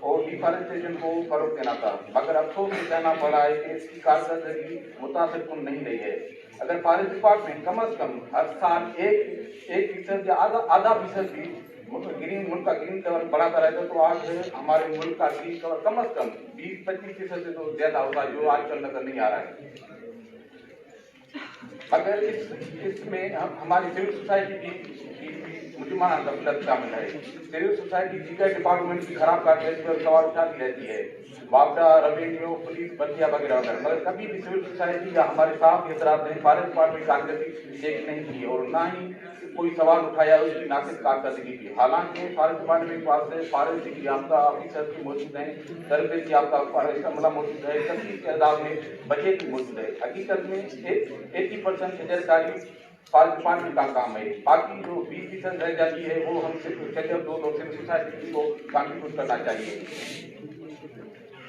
और डिफॉरेस्टेशन को फरोग देना था। मगर अफसोस से कहना पड़ा है कि इसकी कारकर्दगी मुतासिर नहीं रही है। अगर फॉरेस्ट डिपार्टमेंट कम अज कम हर साल एक फीसद या आधा फीसद भी मुल्क का ग्रीन कवर बढ़ाता रहता तो आज हमारे मुल्क का ग्रीन कवर कम अज कम 20-25% से तो ज्यादा होगा, जो आजकल नजर नहीं आ रहा है। अगर इसमें हमारी सिविल सोसाइटी की मुजरिमाना गफलत शामिल है। सिविल सोसाइटी दीगर डिपार्टमेंट की खराब कारकर्दगी पर सवाल उठाती रहती है, वापडा, रेवेन्यू, पुलिस, बतिया वगैरह वगैरह, मगर कभी भी सिविल सोसाइटी या हमारे साथ हजरात ने फॉरेस्ट डिपार्टमेंट की कारकर्दगी चेक नहीं की और ना ही कोई सवाल उठाया उसकी नाकिस कारकर्दगी की। हालांकि फॉरेस्ट डिपार्टमेंट के पास से फॉरेस्ट डिग्री याफ्ता ऑफिसर भी मौजूद हैं, तरबियत याफ्ता फॉरेस्ट अमला मौजूद है, 30 तादाद में बजट भी मौजूद है। हकीकत में 80% शजरकारी फॉरेस्ट डिपार्टमेंट का काम है। बाकी जो 20% रह जाती है वो हम सिर्फ शजर दो और सिविल सोसाइटी को कॉन्ट्रीब्यूट करना चाहिए।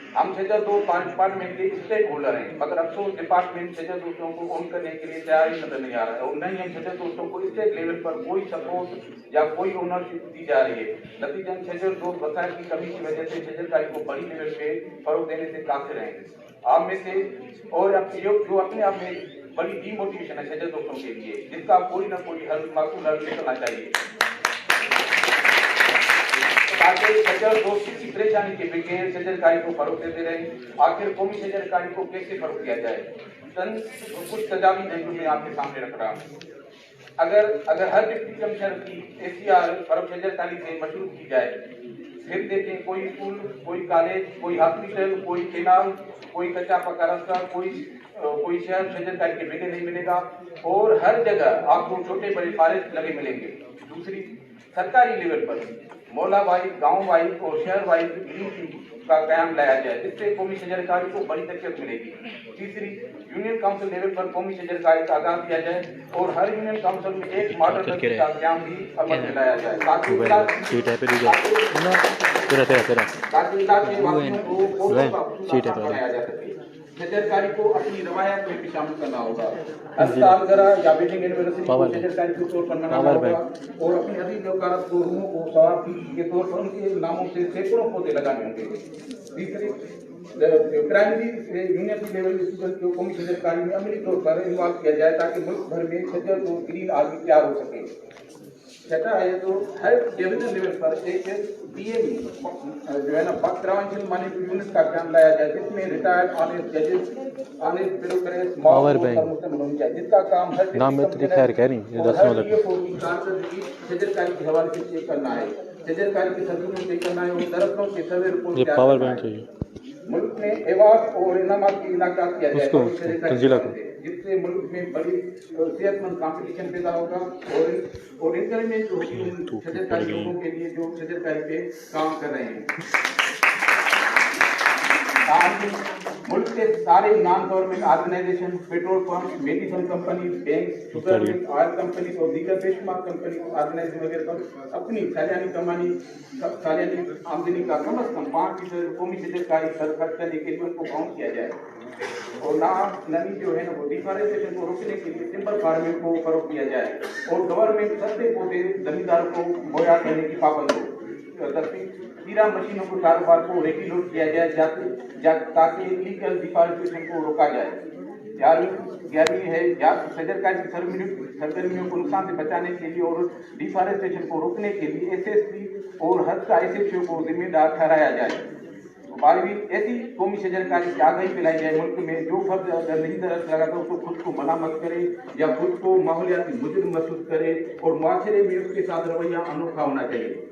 हम शजर दो फॉरेस्ट डिपार्टमेंट के स्टेक होल्डर हैं, मगर अफसोस डिपार्टमेंट शजर दोस्तों को ऑन करने के लिए तैयार ही नजर नहीं आ रहा है और न ही हम शजर दोस्तों को स्टेट लेवल पर कोई सपोर्ट या कोई ओनरशिप दी जा रही है। नतीजन शजर दोस्त वसाइल की कमी की वजह से शजरकारी को बड़ी लेवल पे फरोग देने से काफिर हैं। आप में से और जो अपने आप में बड़ी डीमोटिवेशन है शजर दोस्तों के लिए, जिसका कोई ना कोई हल माकूल हल निकलना चाहिए ताकि शजर दोस्त किसी परेशानी के बगैर शजरकारी को फरोग देते रहे। आखिर कौमी शजरकारी को कैसे फरोग दिया जाए? कुछ तजावीज़ हैं जो मैं आपके सामने रख रहा हूँ। अगर हर डिप्टी कमिश्नर की ACR फरोग शजरकारी से मशरूत की जाए, फिर देखें कोई स्कूल, कोई कॉलेज, कोई हॉस्पिटल, कोई केनाल, कोई कच्चा पक्का रास्ता, कोई शहर शजरकारी के बेटे नहीं मिलेगा और हर जगह आपको छोटे बड़े फॉरेस्ट लगे मिलेंगे। दूसरी सरकारी लेवल पर मोहल्ला वाइज, गाँव वाइज और शहर वाइज ग्रीन का कायम लाया जाए, जिससे कौमी शजरकारी को बड़ी तकलीफ मिलेगी। तीसरी, यूनियन काउंसिल लेवल पर कौमी शजरकारी का आगाज किया जाए और हर यूनियन काउंसिल में एक मॉडल रखने का क्याम भी अमल में लाया जाए, ताकि इलाके वासियों को बनाया जा सके। शजरकारी को अपनी रवायत में भी शामिल करना होगा। हर सालगिरह या वेडिंग एनिवर्सरी को शजरकारी के तौर पर मनाना होगा और अपनी अजीज वकालत को रूहों को सवाब के तौर पर उनके नामों से सैकड़ों पौधे लगाने होंगे। तीसरी, प्राइमरी यूनियन लेवल स्टूडेंट को कौमी शजरकारी में अमली तौर पर इन्वॉल्व किया जाए, ताकि मुल्क भर में शजर और ग्रीन आर्मी तैयार हो सके। छठा है तो हर डिवीजन लेवल पर एक पीएम जो है ना पत्रांचल मैनेजमेंट यूनिट का काम लाया जाए, जिसमें रिटायर्ड ऑनेस्ट जजेस, ऑनेस्ट ब्यूरोक्रेट्स, पावर बैंक होनी चाहिए, जिसका काम हर नाम में तो खैर कह रही है 10 वाला शजरकारी के हवाले से चेक करना है, शजरकारी की सर्टिफिकेट चेक करना है और दरअसल के सर्वे रिपोर्ट ये पावर बैंक चाहिए मुल्क में एवार्ड और इनामात की इनाकात किया जाए उसको तंजीला को, जिससे मुल्क में बड़ी सेहतमंद कंपटीशन पैदा होगा और इंकरेजमेंट होगी शजरकारी लोगों के लिए जो शजरकारी पे काम कर रहे हैं। मुल्क के सारे non government organisation, petrol pump, medicine company, bank, sugar mill, oil company और दीगर बेशुमार कंपनी ऑर्गेनाइजेशन वगैरह पर अपनी सालियानी आमदनी का कम से कम 5% कौमी शजरकारी खर्च करने के लिए उनको काउंट किया जाए और नमी जो है ना वो डिफॉरेस्टेशन को रोकने के लिए टिम्बर फार्मिंग को फरोग दिया जाए और गवर्नमेंट सस्ते पौधे जमींदारों को मुहैया करने की पाबंद हो। कीड़ा मशीनों को कारोबार को रेगुलेट किया जाए ताकि इलीगल डिफॉरेस्टेशन को रोका जाए। 11वीं है शजरकारी की सरगर्मियों को नुकसान से बचाने के लिए और डिफॉरेस्टेशन को रोकने के लिए एसएसपी और हद का एसएचओ को जिम्मेदार ठहराया जाए। 12वीं ऐसी कौमी शजरकारी की आगाही फैलाई जाए, मुल्क में जो फर्द अगर नहीं दरख्त लगाता उसको खुद को मना मत करे या खुद को माहौलियाती मुजरिम महसूस करे और मुआशरे में उसके साथ रवैया अनोखा होना चाहिए।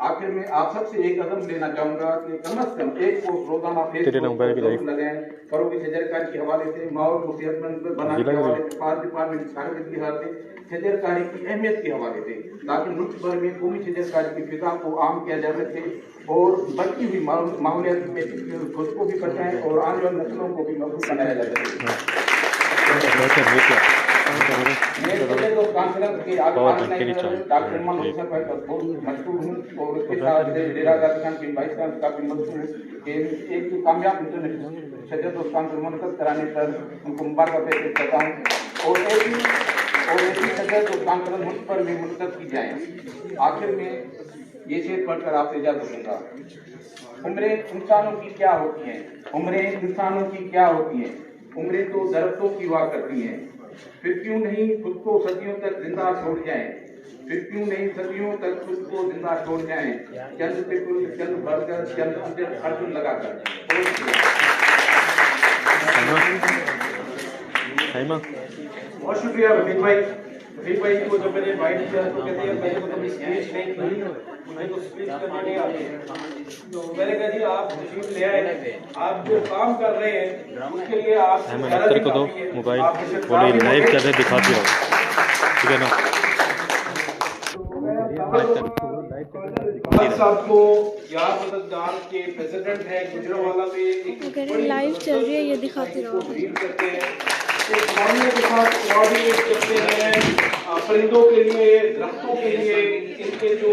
आखिर में आप सबसे एक कदम लेना चाहूंगा कि कम से कम एक पोस्ट रोजाना फेसबुक लगाएं, फरोगी शजरकारी के हवाले से, माहौल को सेहतमंद बनाने के हवाले से, फायर डिपार्टमेंट के लिहाज से, शजरकारी की अहमियत के हवाले से, ताकि मुल्क भर में कौमी शजरकारी की फिजा को आम किया जा सके और बढ़ती हुई माहौलियाती में खुद को भी बचाएं और आने वाली नस्लों को भी महफूज बनाया जा सके। डॉक्टर इरमान हुसैन भाई का बहुत मशहूर हूँ और उसके साथ डेरा गाजी खान के वाइस चांसलर का भी मशहूर हूँ कि एक कामयाब इंटरनेशनल शजर दोस्तान को मुनक़द कराने पर उनको मुबारक पेश करता हूँ और ऐसी शजर दोस्तान पर मुल्क पर भी मुनक़द की जाए। आखिर में ये शेर पढ़कर आपसे इजाज़त दूंगा। उम्रें इंसानों की क्या होती हैं, उम्रें इंसानों की क्या होती हैं, उम्रें तो दरख्तों की हुआ करती हैं, फिर क्यों नहीं खुद को सदियों तक जिंदा छोड़ जाएं, फिर क्यों नहीं सदियों तक खुद को जिंदा छोड़ जाएं, चंद पिकुल, चंद बरगद, चंद अंजर अर्जुन लगाकर। बहुत शुक्रिया रफीक भाई को जब मैंने इनवाइट किया तो कहते हैं मेरे को कभी स्पीच नहीं थी, मुझे तो स्पीच करने नहीं आती, तो मैंने कहा जी आप तशरीफ ले आए, आप जो काम कर रहे हैं उसके लिए आप अहमद को दो मोबाइल बोले लाइव कर रहे दिखाते हो, ठीक है ना। साहब को यार मददगार के प्रेसिडेंट है गुजरांवाला में लाइव चल रही है ये दिखाते रहो, करते हैं के साथ कोऑर्डिनेट करते हैं परिंदों के लिए, दरख्तों के लिए, इनके जो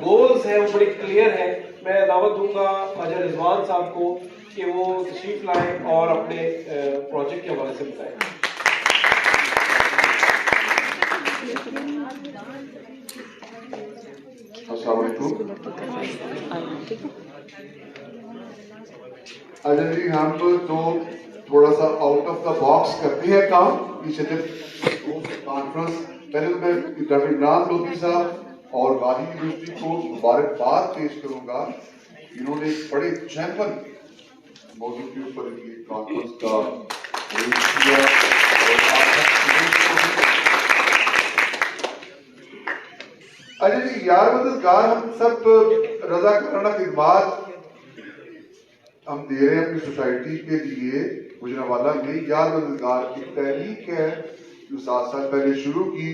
गोल्स हैं वो बड़े क्लियर है। मैं दावत दूंगा अजय रिजवान साहब को कि वो तशरीफ लाएं और अपने प्रोजेक्ट के हवाले से बताएं। अजय जी, हम तो थोड़ा सा आउट ऑफ द बॉक्स करते हैं काम। पीछे कॉन्फ्रेंस पहले तो मैं डॉक्टर इमरान लोधी साहब और गांधी यूनिवर्सिटी को मुबारकबाद पेश करूंगा, इन्होंने एक बड़े चैंपियन मौजूद के ऊपर ये कॉन्फ्रेंस का किया और अजय जी यार मददगार हम सब रज़ाकाराना खिदमत हम दे रहे हैं अपनी सोसाइटी के लिए। गुजरांवाला में यार मददगार की तहरीक है जो 7 साल पहले शुरू की।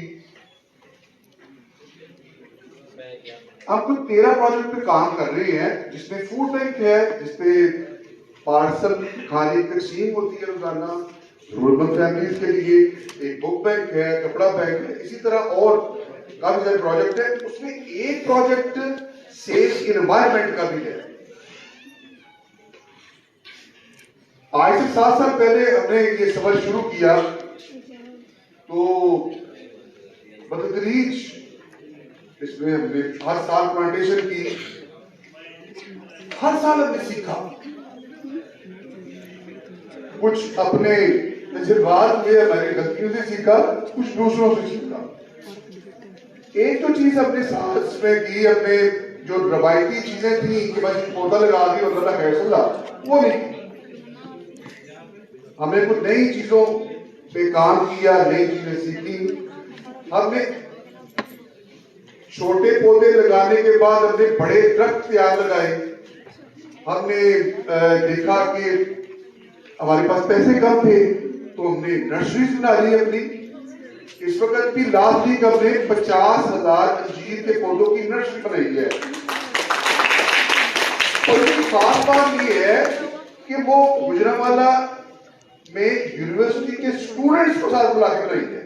हम कुछ 13 प्रोजेक्ट पे काम कर रहे हैं, जिसमें फूड बैंक है, जिसपे पार्सल खाने की तकसीम होती है रोजाना रूरल फैमिलीज के लिए, एक बुक बैंक है, कपड़ा बैंक है, इसी तरह और काफी सारे प्रोजेक्ट है। उसमें एक प्रोजेक्ट सेफ इन्वायरमेंट का भी है। आज से 7 साल पहले हमने ये सफर शुरू किया तो बदतरीज इसमें हमने हर साल प्लांटेशन की, हर साल हमने सीखा, कुछ अपने तजुर्बात में हमारी गलतियों से सीखा, कुछ दूसरों से सीखा। एक तो चीज अपने साथ में की, अपने जो रवायती चीजें थी कि बस पौधा लगा दी और अल्लाह खैर सुना, वो नहीं। हमने कुछ नई चीजों पे काम किया, नई चीजें सीखी। हमने छोटे पौधे लगाने के बाद हमने बड़े दरख्त तैयार लगाए। हमने देखा कि हमारे पास पैसे कम थे तो हमने नर्सरीज बना ली अपनी। इस वक्त भी लास्ट वीक हमने 50,000 अंजीर के पौधों की नर्सरी बनाई है। और इसकी खास बात ये है कि वो गुजरांवाला में यूनिवर्सिटी के स्टूडेंट्स को साथ बुला के बनाई है।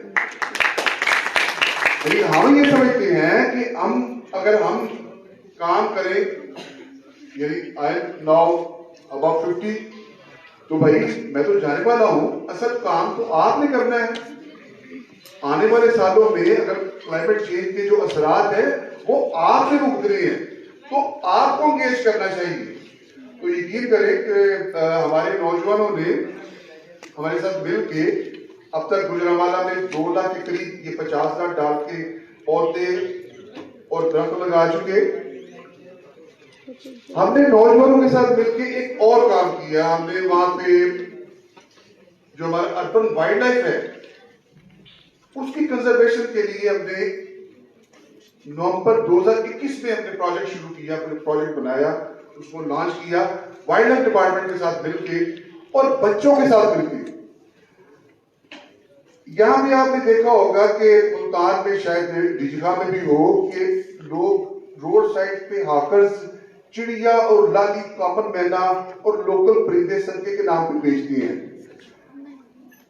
लेकिन हम ये समझते हैं कि अगर हम काम करें, यानी आई एम नाउ अबाउट 50, तो भाई मैं तो जाने वाला हूं, असल काम तो आपने करना है। आने वाले सालों में अगर क्लाइमेट चेंज के जो असरात है वो आपसे भुगत रहे हैं, तो आपको एंगेज करना चाहिए। तो यकीन करें कि हमारे नौजवानों ने हमारे साथ मिल के अब तक गुजरांवाला में 2 लाख के करीब ये 50 लाख डाल के पौधे और दरख्त लगा चुके। हमने नौजवानों के साथ मिलके एक और काम किया। हमने वहां पे जो हमारा अर्बन वाइल्ड लाइफ है उसकी कंजर्वेशन के लिए हमने नवंबर 2021 में हमने प्रोजेक्ट शुरू किया, अपने प्रोजेक्ट बनाया, उसको लॉन्च किया वाइल्ड लाइफ डिपार्टमेंट के साथ मिलके और बच्चों के साथ मिलके। यहां भी आपने देखा होगा कि मुल्तान में, शायद डिजगा में भी हो, कि लोग रोड साइड पे हाकर्स चिड़िया और लाली, कॉमन मैना और लोकल परिंदे सदके के नाम पे बेचती हैं।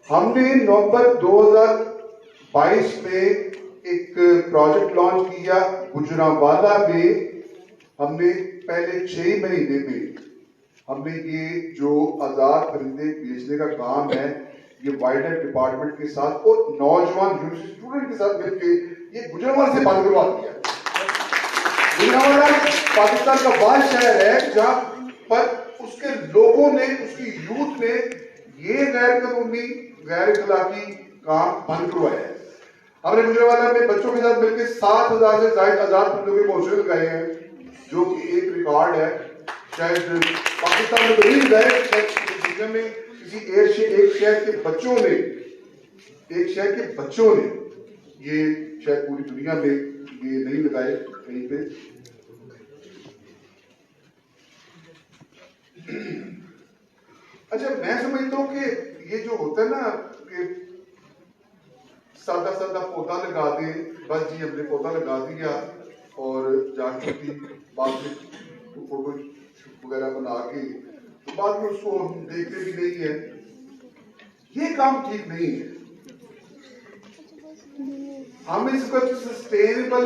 हमने नवंबर 2022 में एक प्रोजेक्ट लॉन्च किया गुजरांवाला में। हमने पहले 6 महीने में हमने ये जो आजाद परिंदे बेचने का काम है, ये वाइल्ड लाइफ डिपार्टमेंट के साथ और नौजवान यूनिवर्सिटी स्टूडेंट के साथ मिलकर ये गुजरांवाला से बंद करवा दिया। गुजरांवाला पाकिस्तान का वह शहर है जहां पर उसके लोगों ने, उसकी यूथ ने ये गैर कानूनी, गैर इखलाकी काम बंद करवाया है। हमने गुजरांवाला में बच्चों के साथ मिलकर 7,000 से ज्यादा आजाद परिंदों के घोंसले लगाए हैं, जो कि एक रिकॉर्ड है। शायद पाकिस्तान में तो नहीं लगाए, शायद में किसी एक शहर के बच्चों ने ये शायद पूरी दुनिया में ये नहीं लगाए कहीं पे। अच्छा, मैं समझता हूँ कि ये जो होता है ना कि सादा सादा पौधा लगा दे, बस जी हमने पौधा लगा दिया और जाके बाद में फोटो वगैरह बना के तो बाद में उसको हम देखते भी नहीं है, ये काम ठीक नहीं है। हम इस वक्त सस्टेनेबल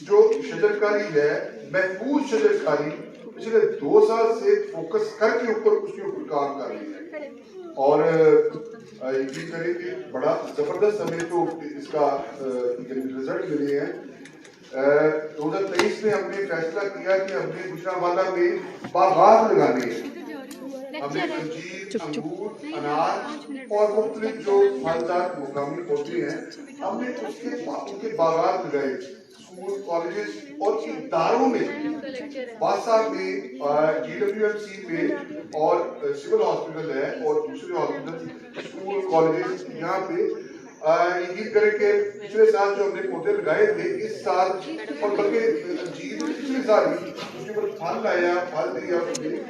जो शजरकारी है, महफूज शजरकारी, पिछले 2 साल से फोकस करके उसके ऊपर काम कर रही है। और यकीन करें कि बड़ा जबरदस्त हमें तो इसका रिजल्ट मिले हैं। 2023 में हमने फैसला किया कि हमने गुजरांवाला में बागात लगाने हैं। हमने अंजीर, अंगूर, अनार और मुख्तलिफ जो फलदार मुकामी पौधे हैं, हमने उनके बागात लगाए। स्कूल, कॉलेजेस और इदारों में, बासा में, GWMC में और सिविल हॉस्पिटल है और दूसरे हॉस्पिटल, स्कूल, कॉलेजेस, यहाँ पे यकीन करें कि पिछले साल जो हमने पौधे लगाए थे, इस साल और बल्कि अंजीर पिछले साल उसके ऊपर फल आया, फल दिया और करीब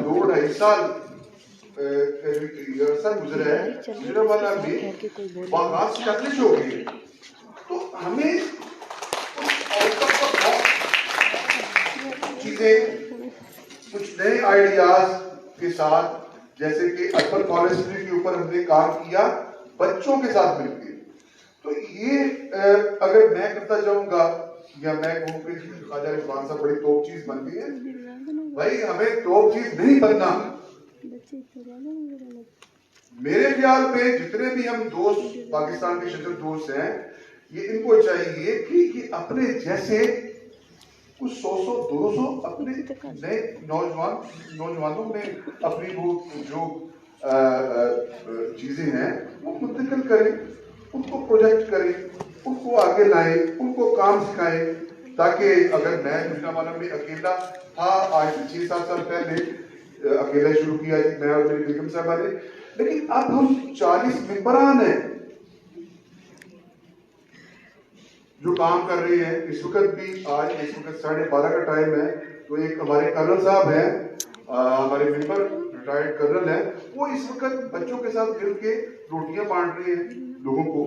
2-2.5 साल गुजरा है। गुजरांवाला में बागात स्टैब्लिश हो गई। तो हमें उस आउटकम का चीजें कुछ नए आइडियाज के साथ, जैसे कि अर्बन फॉरेस्ट्री के ऊपर हमने काम किया बच्चों के साथ मिलकर, तो ये अगर मैं करता जाऊंगा या मैं कहूँ कि ख्वाजा रिजवान साहब बड़ी तोप चीज बन गई है, भाई हमें तोप चीज नहीं बनना। मेरे ख्याल में जितने भी हम दोस्त पाकिस्तान के शजर दोस्त हैं, ये इनको चाहिए कि ये अपने जैसे कुछ 100-200 अपने नए नौजवानों में अपनी वो जो चीजें हैं वो मुंतकिल करें, उनको प्रोजेक्ट करें, उनको आगे लाएं, उनको काम सिखाएं, ताकि अगर मैं गुजरांवाला में अकेला था, आज से 6-7 साल पहले अकेला शुरू किया जी मैं और मेरी बेगम साहबा ने, लेकिन अब हम 40 मेंबरान हैं जो काम कर रहे हैं। इस वक्त भी आज इस वक्त 12:30 का टाइम है, तो एक हमारे कर्नल साहब हैं, हमारे मेंबर रिटायर्ड कर्नल हैं, वो इस वक्त बच्चों के साथ मिलके रोटियां बांट रहे हैं लोगों को।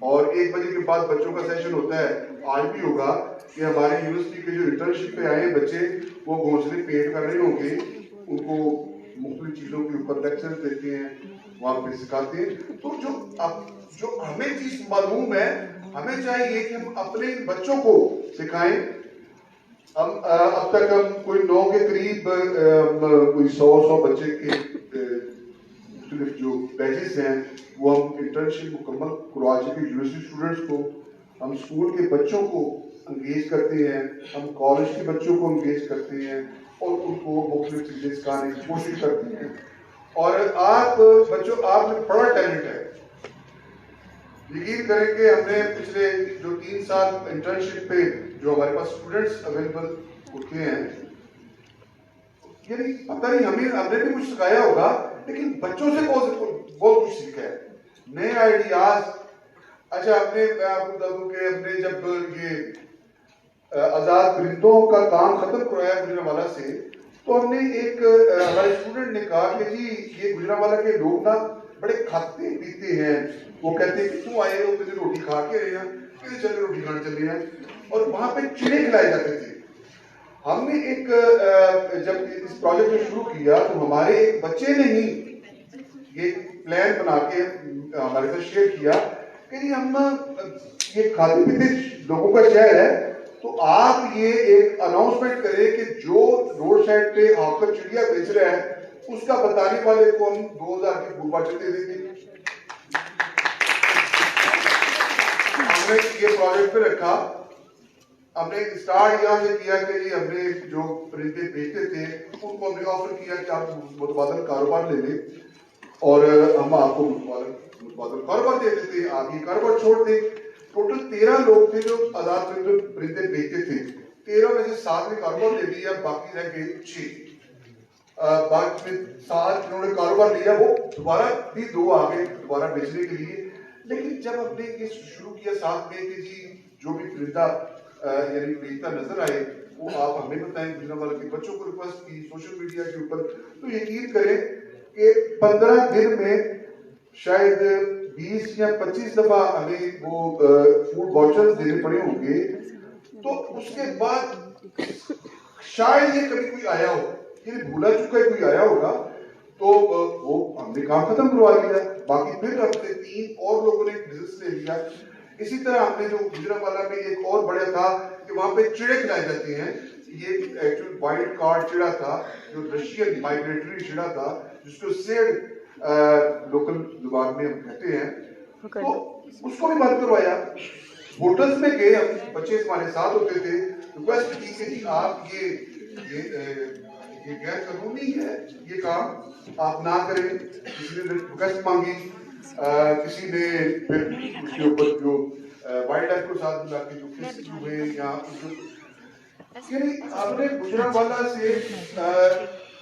और 1 बजे के बाद बच्चों का सेशन होता है, आज भी होगा, कि हमारे यूनिवर्सिटी के जो इंटर्नशिप पे आए बच्चे वो घोंसले पेंट कर रहे होंगे, उनको मुख्तलिफ चीजों के ऊपर लेक्चर देते हैं, वहां पे सिखाते हैं। तो जो हमें चीज मालूम है, हमें चाहिए कि हम अपने बच्चों को सिखाएं। हम अब तक हम कोई 9 के करीब कोई 100 बच्चे के मुख्तलिफ जो बैचेस हैं वो हम इंटर्नशिप मुकम्मल करवा चुके। यूनिवर्सिटी स्टूडेंट्स को, हम स्कूल के बच्चों को इंगेज करते हैं, हम कॉलेज के बच्चों को इंगेज करते हैं और उनको मुख्तलिफ चीजें सिखाने की कोशिश करते हैं। और आप बच्चों, आप में बड़ा टैलेंट है, यकीन करेंगे। हमने पिछले जो 3 साल इंटर्नशिप पे जो हमारे पास स्टूडेंट्स अवेलेबल होते हैं, यानी पता नहीं हमने भी कुछ सिखाया होगा, लेकिन बच्चों से बहुत कुछ सीखा है, नए आइडियाज। अच्छा, मैं आपको बता दूं कि हमने जब ये आजाद परिंदों का काम खत्म करवाया गुजरांवाला से, तो हमने एक हमारे स्टूडेंट ने कहा कि जी ये गुजरांवाला के लोग ना बड़े खाते पीते हैं, वो कहते हैं कि तू आए हो तो रोटी खा के रहे हैं, फिर चल रोटी खाने चले हैं, और वहां पे चिड़े खिलाए जाते थे। हमने एक जब इस प्रोजेक्ट को शुरू किया तो हमारे एक बच्चे ने ही ये प्लान बना के हमारे साथ शेयर किया कि हम ये खाते पीते लोगों का शहर है, तो आप ये एक अनाउंसमेंट करें कि जो रोड साइड पे आकर चिड़िया बेच रहा है उसका बताने वाले को हम 2000 की फूल वाचर दे देंगे। हमने ये प्रोजेक्ट पे रखा, हमने स्टार्ट यहाँ से किया कि जी हमने जो परिंदे बेचते थे उनको हमने ऑफर किया कि आप मुतबादल कारोबार ले लें और हम आपको मुतबादल कारोबार दे देते, आप ये कारोबार छोड़ दें। टोटल 13 लोग थे जो आजाद परिंदे बेचते थे, 13 में से 7 ने कारोबार ले लिया, बाकी रह गए 6। बाद में 7 जिन्होंने कारोबार लिया वो दोबारा भी 2 आ गए दोबारा बेचने के लिए। लेकिन जब हमने ये शुरू किया साथ में कि जी जो भी परिंदा यानी बेचता नजर आए वो आप हमें बताएं, गुजरांवाला के बच्चों को रिक्वेस्ट की सोशल मीडिया के ऊपर, तो यकीन करें कि 15 दिन में शायद 20 या 25 दफा हमें वो फूड वाचर्स देने पड़े होंगे। तो उसके बाद शायद ये कभी कोई आया हो, ये भूला चुका है कोई आया होगा, तो वो हमने काम खत्म करवा लिया। बाकी फिर हमने 3 और लोगों ने बिजनेस ले लिया। इसी तरह हमने जो गुजरांवाला में एक और बढ़िया था कि वहां पे चिड़े खिलाए जाते हैं। ये एक्चुअल वाइल्ड कार्ड चिड़ा था, जो रशियन माइग्रेटरी चिड़ा था, जिसको सेड लोकल जुबान में हम कहते हैं, तो उसको भी बंद करवाया। होटल्स में गए हम, बच्चे हमारे साथ होते थे, रिक्वेस्ट की कि जी आप ये गैर कानूनी है, ये काम आप ना करें। किसी ने रिक्वेस्ट मांगी, किसी ने फिर उसके ऊपर जो वाइल्ड लाइफ को साथ मिला के जो केस हुए या यानी आपने गुजरांवाला से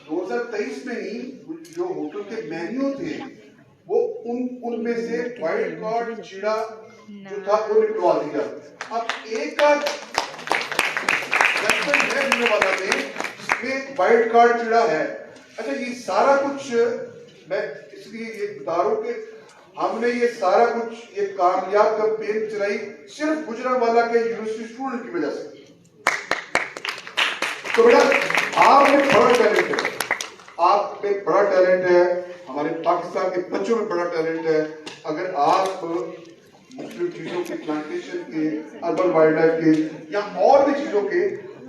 2023 में ही जो होटल के मेन्यू थे वो उनमें से वाइल्ड कार्ड चिड़ा जो था वो निकलवा दिया। अब एक का रेस्टोरेंट है गुजरांवाला में जिसमें वाइल्ड कार्ड चिड़ा है। अच्छा, ये सारा कुछ मैं इसलिए ये बता रहा हूं कि हमने ये सारा कुछ ये कामयाब कैंपेन चलाई सिर्फ गुजरांवाला के यूनिवर्सिटी स्टूडेंट की वजह से। तो बेटा आप में बड़ा टैलेंट है, आप में बड़ा टैलेंट है, हमारे पाकिस्तान के बच्चों में बड़ा टैलेंट है। अगर आप मुख्तलिफ चीजों के, प्लांटेशन के, अर्बन वाइल्ड लाइफ के या और भी चीजों के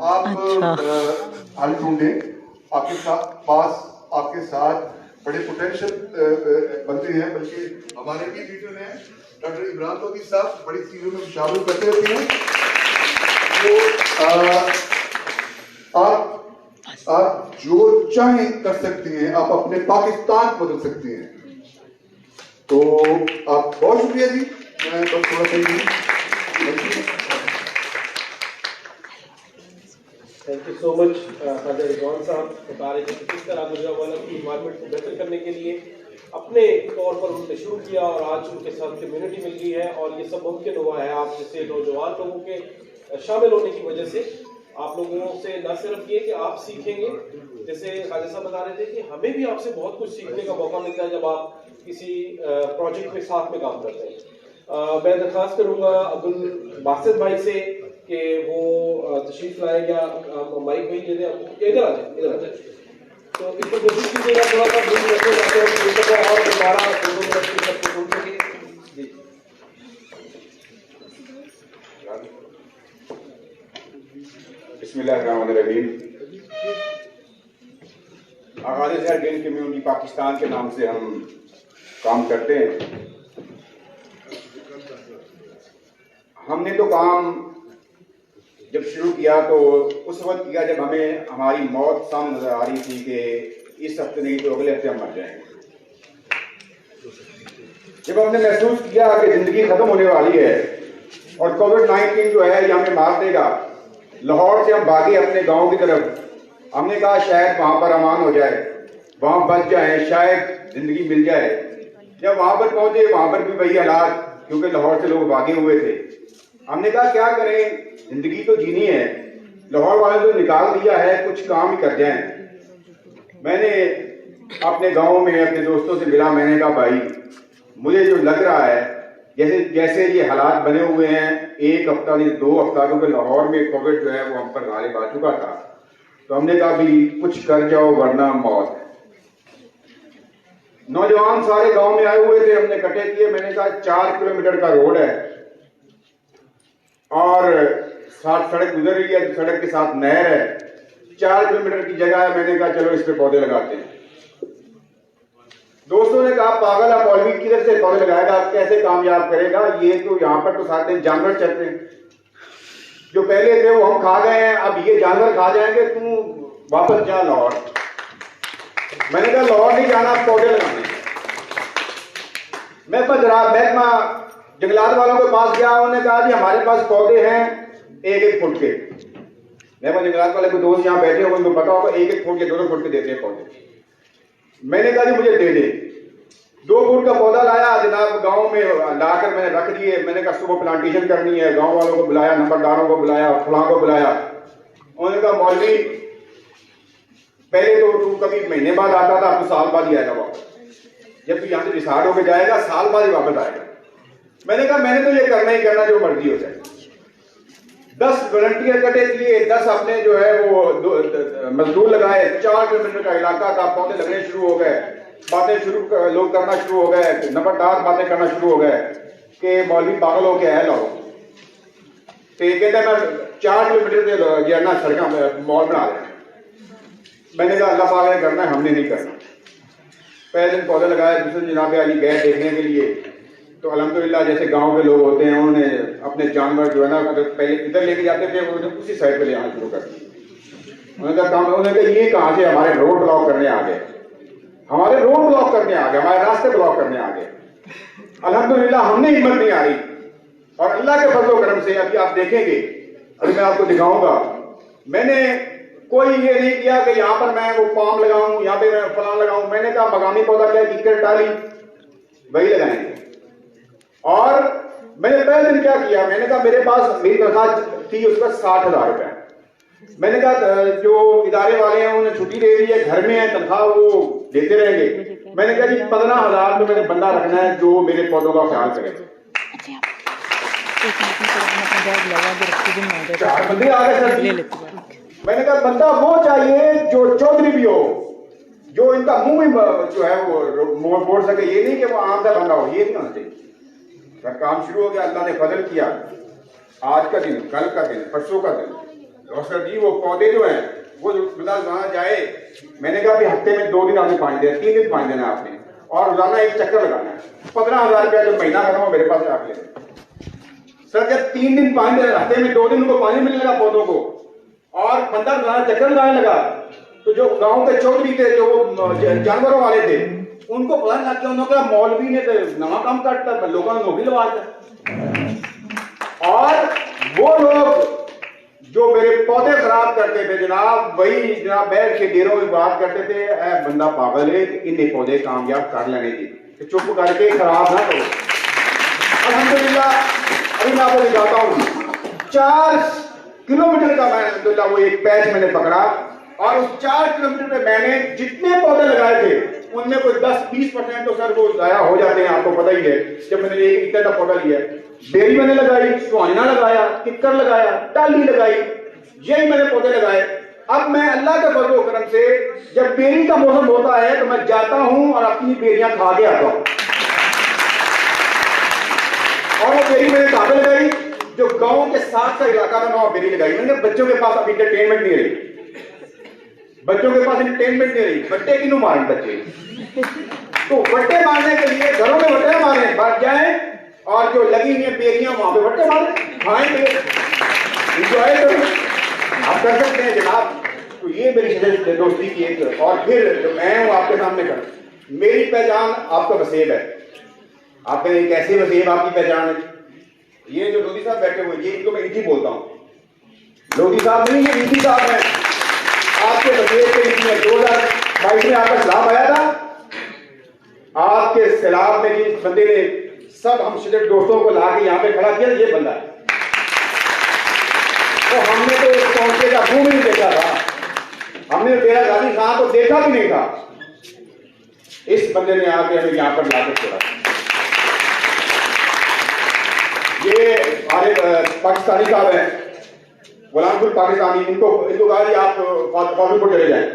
आप हल ढूंढें, आपके साथ बड़े पोटेंशियल बनते हैं। बल्कि हमारे भी लीडर हैं डॉक्टर इमरान तौकी साहब, बड़ी चीजों में शामिल करते रहते हैं। तो आप जो चाहें कर सकते हैं, आप अपने पाकिस्तान को बदल सकते हैं। तो आप बहुत शुक्रिया जी, मैं बस थोड़ा सा thank you so much Khawaja Rizwan sahab, बता रहे थे कि किस तरह गुजरांवाला की इन्वायरमेंट को बेहतर करने के लिए अपने तौर पर उन्होंने शुरू किया और आज उनके साथ कम्युनिटी मिल गई है और ये सब मुमकिन हुआ है आप जैसे नौजवान लोगों के शामिल होने की वजह से। आप लोगों से न सिर्फ ये कि आप सीखेंगे, जैसे ख्वाजा साहब बता रहे थे कि हमें भी आपसे बहुत कुछ सीखने का मौका मिलता है जब आप किसी प्रोजेक्ट में साथ में काम करते हैं। मैं दरख्वास्त करूँगा अब्दुल बासित भाई से कि वो तशरीफ लाए या माइक भाई दे दें, इधर आ जाए। तो इस पर कोशिश कीजिएगा थोड़ा सा दूर रखने जाते हैं और दोबारा जी। बिस्मिल्लाहिर्रहमानिर्रहीम। आगाज़ ग्रीन कम्युनिटी पाकिस्तान के नाम से हम काम करते हैं। हमने तो काम जब शुरू किया तो उस वक्त किया जब हमें हमारी मौत सामने नजर आ रही थी कि इस हफ्ते नहीं तो अगले हफ्ते हम मर जाएंगे। जब हमने महसूस किया कि जिंदगी खत्म होने वाली है और कोविड-19 जो है ये हमें मार देगा, लाहौर से हम भागे अपने गांव की तरफ। हमने कहा शायद वहां पर अमान हो जाए, वहां बच जाए, शायद जिंदगी मिल जाए। जब वहां पर पहुंचे वहां पर भी वही हालात, क्योंकि लाहौर से लोग भागे हुए थे। हमने कहा क्या करें, जिंदगी तो जीनी है, लाहौर वाले तो निकाल दिया है, कुछ काम ही कर जाएं। मैंने अपने गांव में अपने दोस्तों से मिला, मैंने कहा भाई मुझे जो लग रहा है जैसे ये हालात बने हुए हैं, एक हफ्ता नहीं 2 हफ्ता, क्योंकि लाहौर में कोविड जो है वो हम पर गालिब आ चुका था। तो हमने कहा भी कुछ कर जाओ वरना मौत। नौजवान सारे गांव में आए हुए थे, हमने इकट्ठे किए। मैंने कहा 4 किलोमीटर का रोड है और साथ सड़क गुजर रही है, सड़क के साथ नहर है, 4 किलोमीटर की जगह है। मैंने कहा चलो इस पे पौधे लगाते हैं। दोस्तों ने कहा पागल है मौलवी, किधर से पौधे लगाएगा, कैसे कामयाब करेगा, ये तो यहाँ पर तो सारे दिन जानवर चलते हैं, जो पहले थे वो हम खा गए हैं, अब ये जानवर खा जाएंगे, तू वापस जा लाहौर। मैंने कहा लाहौर नहीं जाना, पौधे लगाने। मैं महकमा जंगलात वालों के पास गया, उन्होंने कहा जी हमारे पास पौधे हैं 1-1 फुट के। महकमा जंगलात वाले को दोस्त यहाँ बैठे होंगे, उनको पता होगा 1-1 फुट के 2-2 फुट के देते हैं पौधे। मैंने कहा जी मुझे दे दे। 2 फुट का पौधा लाया जनाब, गांव में लाकर मैंने रख दिए। मैंने कहा सुबह प्लांटेशन करनी है, गांव वालों को बुलाया, नंबरदारों को बुलाया, फलां को बुलाया। उन्होंने कहा मौलवी पहले तो तू कभी महीने बाद आता था, अब तो साल बाद ही आएगा वापस। जब तू यहाँ से डिसाइड होकर जाएगा साल बाद ही वापस आएगा। मैंने कहा मैंने तो ये करना ही करना, जो मर्जी हो जाए। 10 वॉलंटियर इकट्ठे किए, 10 अपने जो है वो मजदूर लगाए। 4 किलोमीटर का इलाका था, पौधे लगने शुरू हो गए, बातें लोग करना शुरू हो गए, नंबरदार बातें करना शुरू हो गए कि मौलवी पागल हो के आए लाओ। तो ये कहते मैं 4 किलोमीटर से जो है ना सड़क मॉल बना रहे हैं। मैंने कहा अल्लाह पाक ने करना है, हमने नहीं करना। पहले दिन पौधे लगाए, दूसरे दिन जनाब अली गए देखने के लिए। तो अल्हम्दुलिल्लाह जैसे गांव के लोग होते हैं, उन्होंने अपने जानवर जो है ना अगर पहले इधर लेके जाते थे, उन्होंने उसी साइड पे ले आना शुरू कर दिया। उन्होंने कहा ये कहां से हमारे रोड ब्लॉक करने आ गए, हमारे रोड ब्लॉक करने आ गए, हमारे रास्ते ब्लॉक करने आ गए। अल्हम्दुलिल्लाह हमने हिम्मत नहीं आ रही और अल्लाह के फजल करम से अभी आप देखेंगे, अभी मैं आपको दिखाऊंगा। मैंने कोई ये नहीं किया कि यहाँ पर मैं वो पाम लगाऊं, यहाँ पे मैं फलां लगाऊं। मैंने कहा मकामी पौधा क्या कीकर डाली वही लगाएंगे। और मैंने पहले दिन क्या किया, मैंने कहा मेरे पास मेरी तनख्वाह थी उसका 60,000 रुपए। मैंने कहा जो इदारे वाले हैं उन्हें छुट्टी दे दी है, घर में है, तनख्वाह वो देते रहेंगे। मैंने कहा जी 15,000 में मैंने बंदा रखना है जो मेरे पौधों का ख्याल करे। 4 बंदे आ गए सर। मैंने कहा बंदा वो चाहिए जो चौधरी भी हो, जो इनका मुंह भी जो है वो बोल सके, ये नहीं कि वो आम सा बंदा हो, ये नहीं होना चाहिए। सर काम शुरू हो गया, अल्लाह ने फजल किया, आज का दिन, कल का दिन, परसों का दिन, सर जी वो पौधे जो हैं वो बंदा वहां जाए, मैंने कहा कि हफ्ते में 2 दिन आपने पानी देना, 3 दिन पानी देना आपने, और रोजाना 1 चक्कर लगाना है। 15,000 रुपया जो महीना खत्म हो मेरे पास आप ले सर। जब 3 दिन पानी देना, हफ्ते में 2 दिन उनको पानी मिलने लगा पौधों को, और बंदा रोजाना चक्कर लगाने लगा, तो जो गांव के चौधरी थे, जो जानवरों वाले थे, उनको पता लग गया, उन्होंने कहा मौलवी ने तो नवा काम काटता, लोगों ने नौकरी लगा दिया। और वो लोग जो मेरे पौधे खराब करते थे जनाब, वही जनाब बैठ के डेरों में बात करते थे, बंदा पागल है, इन्हें पौधे कामयाब कर लेने की, तो चुप करके खराब ना करो। अल्हम्दुलिल्लाह अभी मैं आपको दिखाता हूँ, 4 किलोमीटर का मैं अल्हम्दुलिल्लाह वो एक पैच मैंने पकड़ा, और उस 4 किलोमीटर में मैंने जितने पौधे लगाए थे उनमें कोई 10-20% तो सर वो जाया हो जाते हैं, आपको पता ही है। जब मैंने एक इतना पौधा लिया, बेरी मैंने लगाई, सुहाना लगाया, किक्कर लगाया, टाली लगाई, यही मैंने पौधे लगाए। अब मैं अल्लाह के फजल व करम से जब बेरी का मौसम होता है तो मैं जाता हूं और अपनी बेरियां खा के आता हूं। और वो बेरी मैंने कहां पे लगाई, जो गांव के साथ का इलाका था वहां बेरी लगाई मैंने। बच्चों के पास अब इंटरटेनमेंट नहीं रही, बच्चों के पास इंटरटेनमेंट नहीं रही, बट्टे क्यों मारें बच्चे, तो बट्टे मारने के लिए घरों में बट्टे मारे, भाग जाए, और जो लगी हुई बेरियां वहां पे बट्टे मारे, खाएंगे, इंजॉय करो, आप कर सकते हैं जनाब। तो ये मेरी दोस्ती की एक, और फिर जो मैं हूं आपके सामने कर, मेरी पहचान आपका वसेब है। आप कहें कैसे वसेब आपकी पहचान है? ये जो लोधी साहब बैठे हुए, ये इनको मैं ईटी बोलता हूं, लोधी साहब नहीं, ये ईटी साहब है। आपके वसेब पे ईटी है। 2022 में आपका सैलाब आया था, आपके सैलाब में जिस बंदे ने सब हम शिदत दोस्तों को ला के यहाँ पे खड़ा किया, ये बंदा है। तो हमने तो इस पहुंचे का मुंह नहीं देखा था, हमने तेरा गाजी खां को देखा भी नहीं था, इस बंदे ने आके हमें यहाँ पर लाके छोड़ा। ये हमारे पाकिस्तानी साहब हैं, गुलामपुर पाकिस्तानी, इनको कहा जी आप फॉर्मपुर चले जाएं,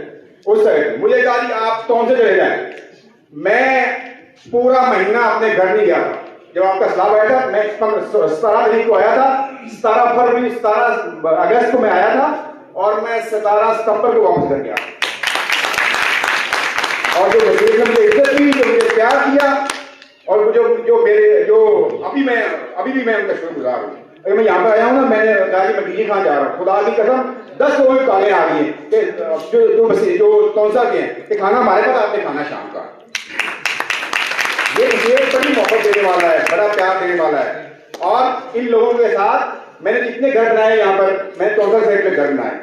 उस साइड। मुझे कहा जी आप कौन से चले जाएं। मैं पूरा महीना अपने घर नहीं गया था। जब आपका सलाह आया था, मैं 17 तारीख को आया था, 17 फरवरी 17 अगस्त को मैं आया था, और मैं 17 सितंबर को वापस घर गया। और जो वजीर ने मुझे इज्जत की, जो मुझे प्यार किया, और जो मेरे जो अभी भी मैं उनका शुक्रगुजार हूँ। अगर मैं यहाँ पर आया हूँ ना, मैंने कहा कि मैं बिजली खान जा रहा हूँ, खुदा की कसम 10 लोगों की कॉलें आ गई हैं जो तौसा के हैं कि खाना हमारे पास, आपने खाना शाम का। ये बड़ी मोहब्बत देने वाला है, बड़ा प्यार देने वाला है। और इन लोगों के साथ मैंने जितने घर बनाए यहाँ पर, मैंने तौसा साइड में घर बनाए,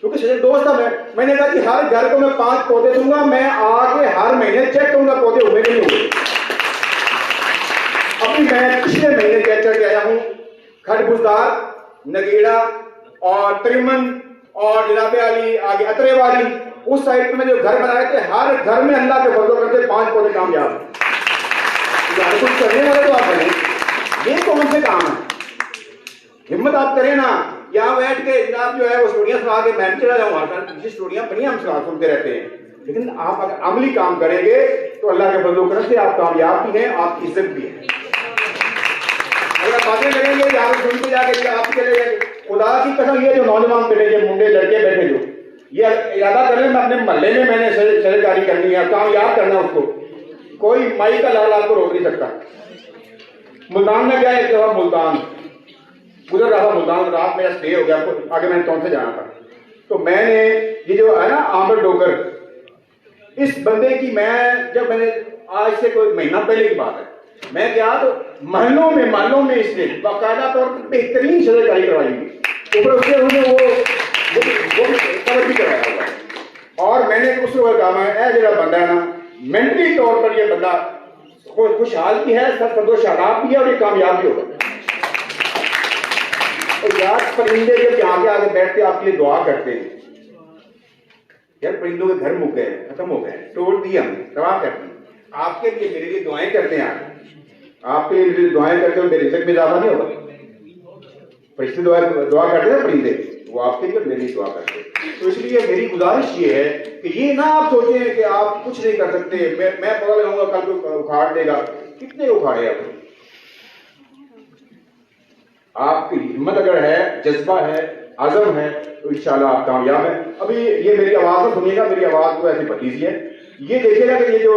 क्योंकि सच्चे दोस्त था। मैंने कहा कि हर घर को मैं 5 पौधे दूंगा, मैं आके हर महीने चेक करूंगा पौधे हुए नहीं हुए। अभी मैं पिछले महीने चेक करके आया हूँ, खरबूजदार, नगेड़ा और त्रिमन और जनाबे वाली आगे अतरेवाली, उस साइड में जो घर बनाए थे, हर घर में अल्लाह के फजल करके 5 पौधे कामयाब। कुछ करने वाले तो आप बने, ये कौन से काम है? हिम्मत आप करें ना, यहाँ बैठ के जनाब जो है वो स्टोरियां सुना के मैं चला जाऊँ, हमारे स्टोरियां बनी हम सुनते रहते हैं, लेकिन आप अगर अमली काम करेंगे तो अल्लाह के फजल करम से आप कामयाब भी हैं, आपकी इज्जत भी है। अगर बातें करेंगे यहाँ सुन के जाके आप चले जाएंगे, खुदा की कसम, ये जो नौजवान बैठे, जो मुंडे लड़के बैठे, जो ये इरादा कर रहे हैं अपने मोहल्ले में मैंने शहरकारी करनी है, कामयाब करना है उसको, कोई माई का लाल आपको रोक नहीं सकता। मुल्तान में गया एक दफा, मुल्तान गुजर रहा था, मुल्तान रात मेरा स्टे हो गया, आगे मैंने कौन से जाना था, तो मैंने ये जो है ना आमिर डोगर, इस बंदे की मैंने आज से कोई महीना पहले की बात है, मैं गया तो महलों में इसने बाकायदा तौर पर बेहतरीन शजरकारी करवाई हुई, ऊपर उसके वो कवर भी कराया हुआ। और मैंने उस वक्त कहा है जरा बंदा है ना, मेंटली तौर पर ये बंदा खुशहाल भी है, सदो शादाब भी है, और ये कामयाब भी होगा। और यार परिंदे जब यहाँ के आगे बैठ के आपके लिए दुआ करते हैं, यार परिंदों के घर मुक गए, खत्म हो गए, तोड़ दिए हमने, तबाह कर दी, आपके लिए मेरे लिए दुआएं करते हैं, आपके लिए मेरी दुआएं करते हो, मेरे रिजल्ट में ज्यादा नहीं होगा। फरिश्ते दुआ करते हैं फरिश्ते, वो आपके लिए मेरी दुआ करते हैं। तो इसलिए मेरी गुजारिश ये है कि ये ना आप सोचें कि आप कुछ नहीं कर सकते, मैं पता लगाऊंगा कल को उखाड़ देगा। कितने उखाड़े आपकी हिम्मत अगर है, जज्बा है, आजम है, तो इंशाल्लाह आप कामयाब हैं। अभी ये मेरी आवाज में सुनिएगा, मेरी आवाज को ऐसी भतीजी है, ये देखिएगा कि ये जो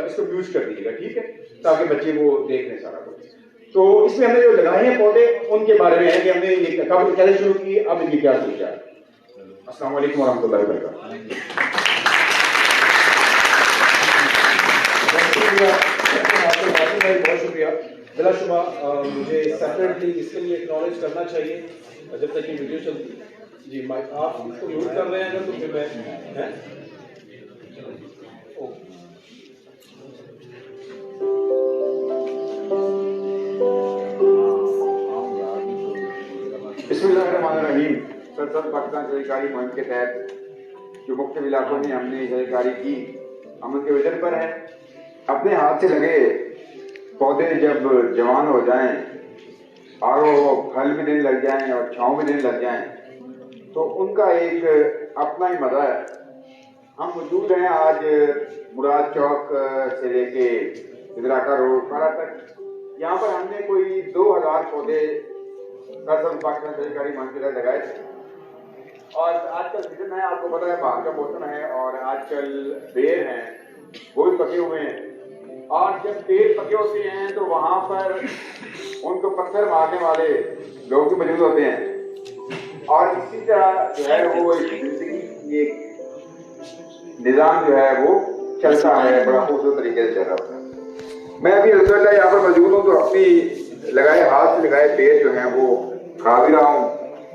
इसको म्यूट कर दीजिएगा, ठीक है, ताकि बच्चे वो देख लें सारा कुछ। तो इसमें हमने जो लगाए हैं पौधे, उनके बारे में है कि हमने ये कब कैसे शुरू की, अब इनकी क्या सोचा है। अस्सलाम वालेकुम वरहमतुल्लाहि वबरकातुहू। बहुत शुक्रिया। बिलाशुबा मुझे सेपरेटली इसके लिए एक्नॉलेज करना चाहिए जब तक ये वीडियो चलती है। जी माइक आप इसको म्यूट कर रहे हैं अगर, तो फिर मैं हैं बिस्मिल्लाहिर्रहमानिर्रहीम। सरसद पाकिस्तान सरकारी मुहिम के तहत जो मुख्तलिफ इलाकों में हमने सरकारी की अमल के विजन पर है। अपने हाथ से लगे पौधे जब जवान हो जाएं और वो फल भी देने लग जाएं और छांव भी देने लग जाएं, तो उनका एक अपना ही मजा है। हम मौजूद हैं आज मुराद चौक से लेके इंदिराका रोड पारा तक। यहाँ पर हमने कोई 2000 पौधे सरसद पाकिस्तान सरकारी मुहिम के तहत लगाए थे। और आजकल सीजन है, आपको पता है बाहर का मौसम है, और आजकल बेर हैं, वो भी पके हुए हैं। और जब पेड़ पके होते हैं तो वहां पर उनको पत्थर मारने वाले लोग भी मौजूद होते हैं। और इसी तरह जो है वो जिंदगी की एक निजाम जो है वो चलता है, बड़ा खूबसूरत तरीके से चल रहा है। मैं अभी अल्हम्दुलिल्लाह यहाँ पर मौजूद हूँ, तो अपनी लगाए हाथ से लगाए पेड़ जो हैं वो खा भी रहा हूँ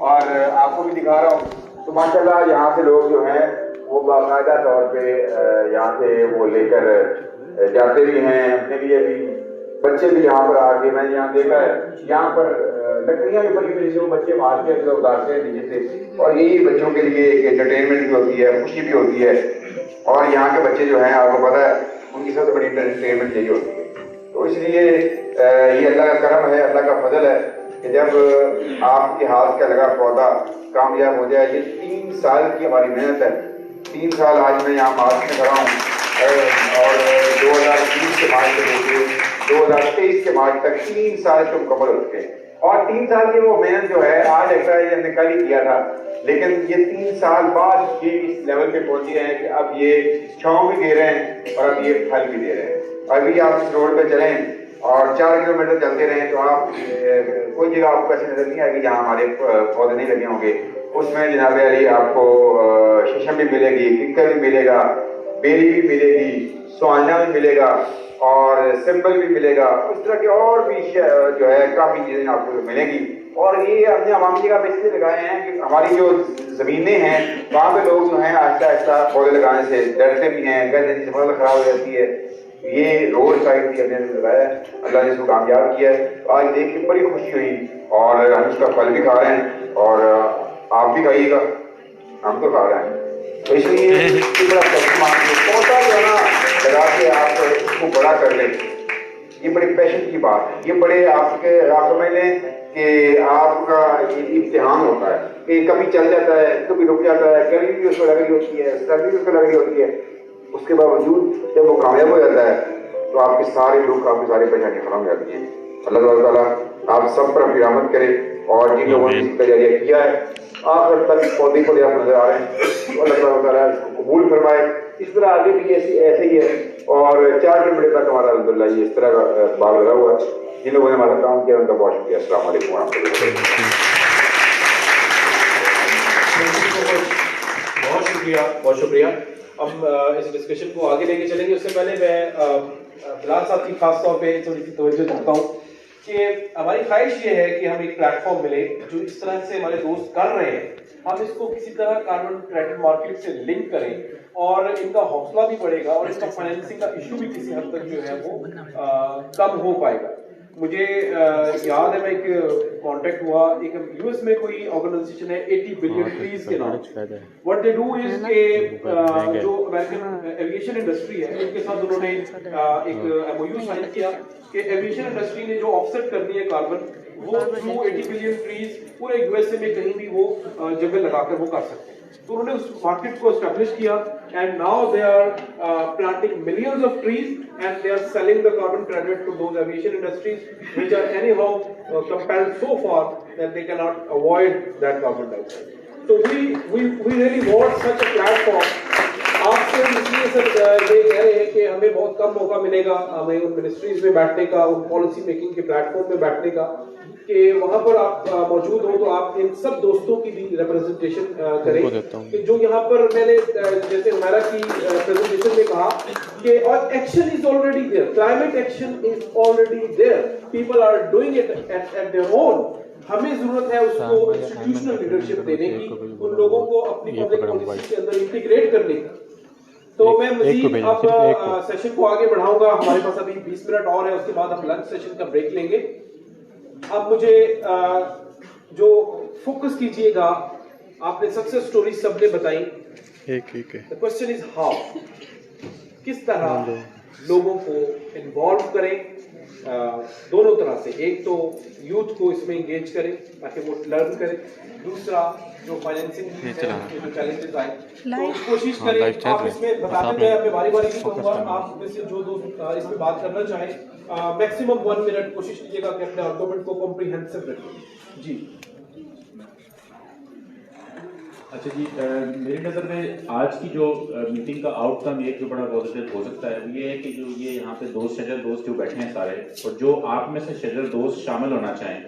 और आपको भी दिखा रहा हूँ। तो माशाल्लाह यहाँ से लोग जो हैं वो बाकायदा तौर पे यहाँ से वो लेकर जाते भी हैं। अपने लिए भी बच्चे भी यहाँ पर आके मैंने यहाँ देखा है, यहाँ पर लकड़ियाँ भी पड़ी हुई जिसे वो बच्चे मार के उतारते हैं नीचे से, और यही बच्चों के लिए एक एंटरटेनमेंट भी होती है, खुशी भी होती है। और यहाँ के बच्चे जो हैं आपको पता है उनकी सबसे बड़ी एंटरटेनमेंट यही होती है। तो इसलिए ये अल्लाह का करम है, अल्लाह का फजल है कि जब आपके हाथ का लगा पौधा कामयाब हो जाए। ये 3 साल की हमारी मेहनत है। 3 साल आज मैं यहाँ मार्च में खड़ा हूँ और 2020 के मार्च से लेकर 2023 के मार्च तक 3 साल तो मुकम्मल हो चुके हैं। और 3 साल की वो मेहनत जो है आज लगता है ये हमने कल ही किया था, लेकिन ये 3 साल बाद ये इस लेवल पे पहुंचे हैं कि अब ये छांव भी दे रहे हैं और अब ये फल भी दे रहे हैं। अभी आप इस रोड पे चलें और 4 किलोमीटर चलते रहें तो आप कोई जगह आपको ऐसी नजर नहीं आएगी जहाँ हमारे पौधे नहीं लगे होंगे। उसमें जनाब अली आपको शीशम भी मिलेगी, किक्कर भी मिलेगा, बेरी भी मिलेगी, सुहाना भी मिलेगा और सिंबल भी मिलेगा। उस तरह के और भी जो है काफी चीजें आपको मिलेंगी। और ये हमने आवामी जगह पे इसलिए लगाए हैं कि हमारी जो जमीनें हैं वहाँ पे लोग जो हैं आहिस्ता आहिस्ता पौधे लगाने से डरते भी हैं, कहते हैं जिससे फसल खराब हो जाती है। ये रोड साइड भी हमने लगाया है, अल्लाह ने इसको कामयाब किया है। आज देख के बड़ी खुशी हुई और हम इसका फल भी खा रहे हैं और आप भी खाइएगा, हम तो खा रहे हैं। तो इसलिए बड़ा पौधा जो है ना लगा के आप इसको बड़ा कर लें, ये बड़ी पैशन की बात है। ये बड़े आप समझ लें कि आपका इम्तिहान होता है कि कभी चल जाता है, कभी रुक जाता है, गर्मी भी उसको लग रही होती है, सर्दी भी उसको लग रही होती है। उसके बावजूद जब वो कामयाब हो जाता है तो आपके सारे दुख, आपकी सारी परेशानियां खत्म हो जाती हैं। अल्लाह ताला आप सब पर अपनी रहमत करे और जिन लोगों ने इसका जरिया किया है आखिर तक पौधे आप नजर आ रहे हैं, तो अल्लाह ताला इसको कबूल फरमाए। इस तरह आगे भी ऐसे ही है और 4 किलोमीटर तक हमारा अल्हम्दुलिल्लाह ये इस तरह का बाग लगा हुआ है। जिन लोगों ने हमारा काम किया उनका बहुत शुक्रिया। अस्सलाम वालेकुम बहुत शुक्रिया, बहुत शुक्रिया। हम इस डिस्कशन को आगे लेके चलेंगे, उससे पहले मैं बिलाल साहब की खास तौर पे थोड़ी सी तवज्जो चाहता हूँ कि हमारी ख्वाहिश ये है कि हम एक प्लेटफॉर्म मिले जो इस तरह से हमारे दोस्त कर रहे हैं, हम इसको किसी तरह कार्बन क्रेडिट मार्केट से लिंक करें और इनका हौसला भी बढ़ेगा और इसका फाइनेंसिंग का इशू भी किसी हद तक जो है वो कम हो पाएगा। मुझे याद है मैं एक कॉन्टेक्ट हुआ, एक यूएस में कोई ऑर्गेनाइजेशन है 80 बिलियन ट्रीज के नाम। व्हाट दे डू इज के जो अमेरिकन एविएशन इंडस्ट्री है उनके साथ उन्होंने एक एमओयू साइन किया कि एविएशन इंडस्ट्री ने जो ऑफसेट करनी है कार्बन, वो थ्रू 80 बिलियन ट्रीज पूरे यूएसए में कहीं भी वो जगह लगाकर वो कर सकते हैं। तो उन्होंने उस मार्केट को एस्टैब्लिश किया and now they are planting millions of trees and they are selling the carbon credit to those aviation industries which are anyhow compelled so far that they can not avoid that carbon dioxide. तो we really want such a platform. आपसे इसलिए sir ये कह रहे हैं कि हमें बहुत कम मौका मिलेगा हमें उन मिनिस्ट्रीज में बैठने का, उन पॉलिसी मेकिंग के प्लेटफॉर्म में बैठने का, कि वहां पर आप मौजूद हो तो आप इन सब दोस्तों की भी रिप्रेजेंटेशन करें कि जो यहाँ पर मैंने जैसे हमारा की प्रेजेंटेशन में कहा कि और action is already there, climate action is already there, people are doing it at their own. हमें जरूरत है उसको इंस्टीट्यूशनल लीडरशिप देने की, उन लोगों को अपनी पब्लिक पॉलिसी के अंदर इंटीग्रेट करने की। तो मैं मजीद अब सेशन को आगे बढ़ाऊंगा, हमारे पास अभी 20 मिनट और है, उसके बाद हम लंच सेशन का ब्रेक लेंगे। अब मुझे जो फोकस कीजिएगा, आपने सक्सेस स्टोरी सबने बताई, द क्वेश्चन इज हाउ, किस तरह लोगों को इन्वॉल्व करें दोनों तरह से, एक तो यूथ को इसमें एंगेज करें ताकि वो लर्न करें, दूसरा जो फाइनेंसिंग जो चैलेंजेस आए तो कोशिश करें आप इसमें बताते जाए। मैं बारी बारी नहीं कहूँगा, आप में से जो दोस्त इसमें बात करना चाहें मैक्सिमम 1 मिनट कोशिश कीजिएगा कि अपने आर्गुमेंट को कॉम्प्रिहेंसिव रखें। जी अच्छा जी, मेरी नज़र में आज की जो मीटिंग का आउटकम एक जो बड़ा पॉजिटिव हो सकता है वो ये है कि जो ये यहाँ पे दोस्त शजर दोस्त जो बैठे हैं सारे, और जो आप में से शजर दोस्त शामिल होना चाहें,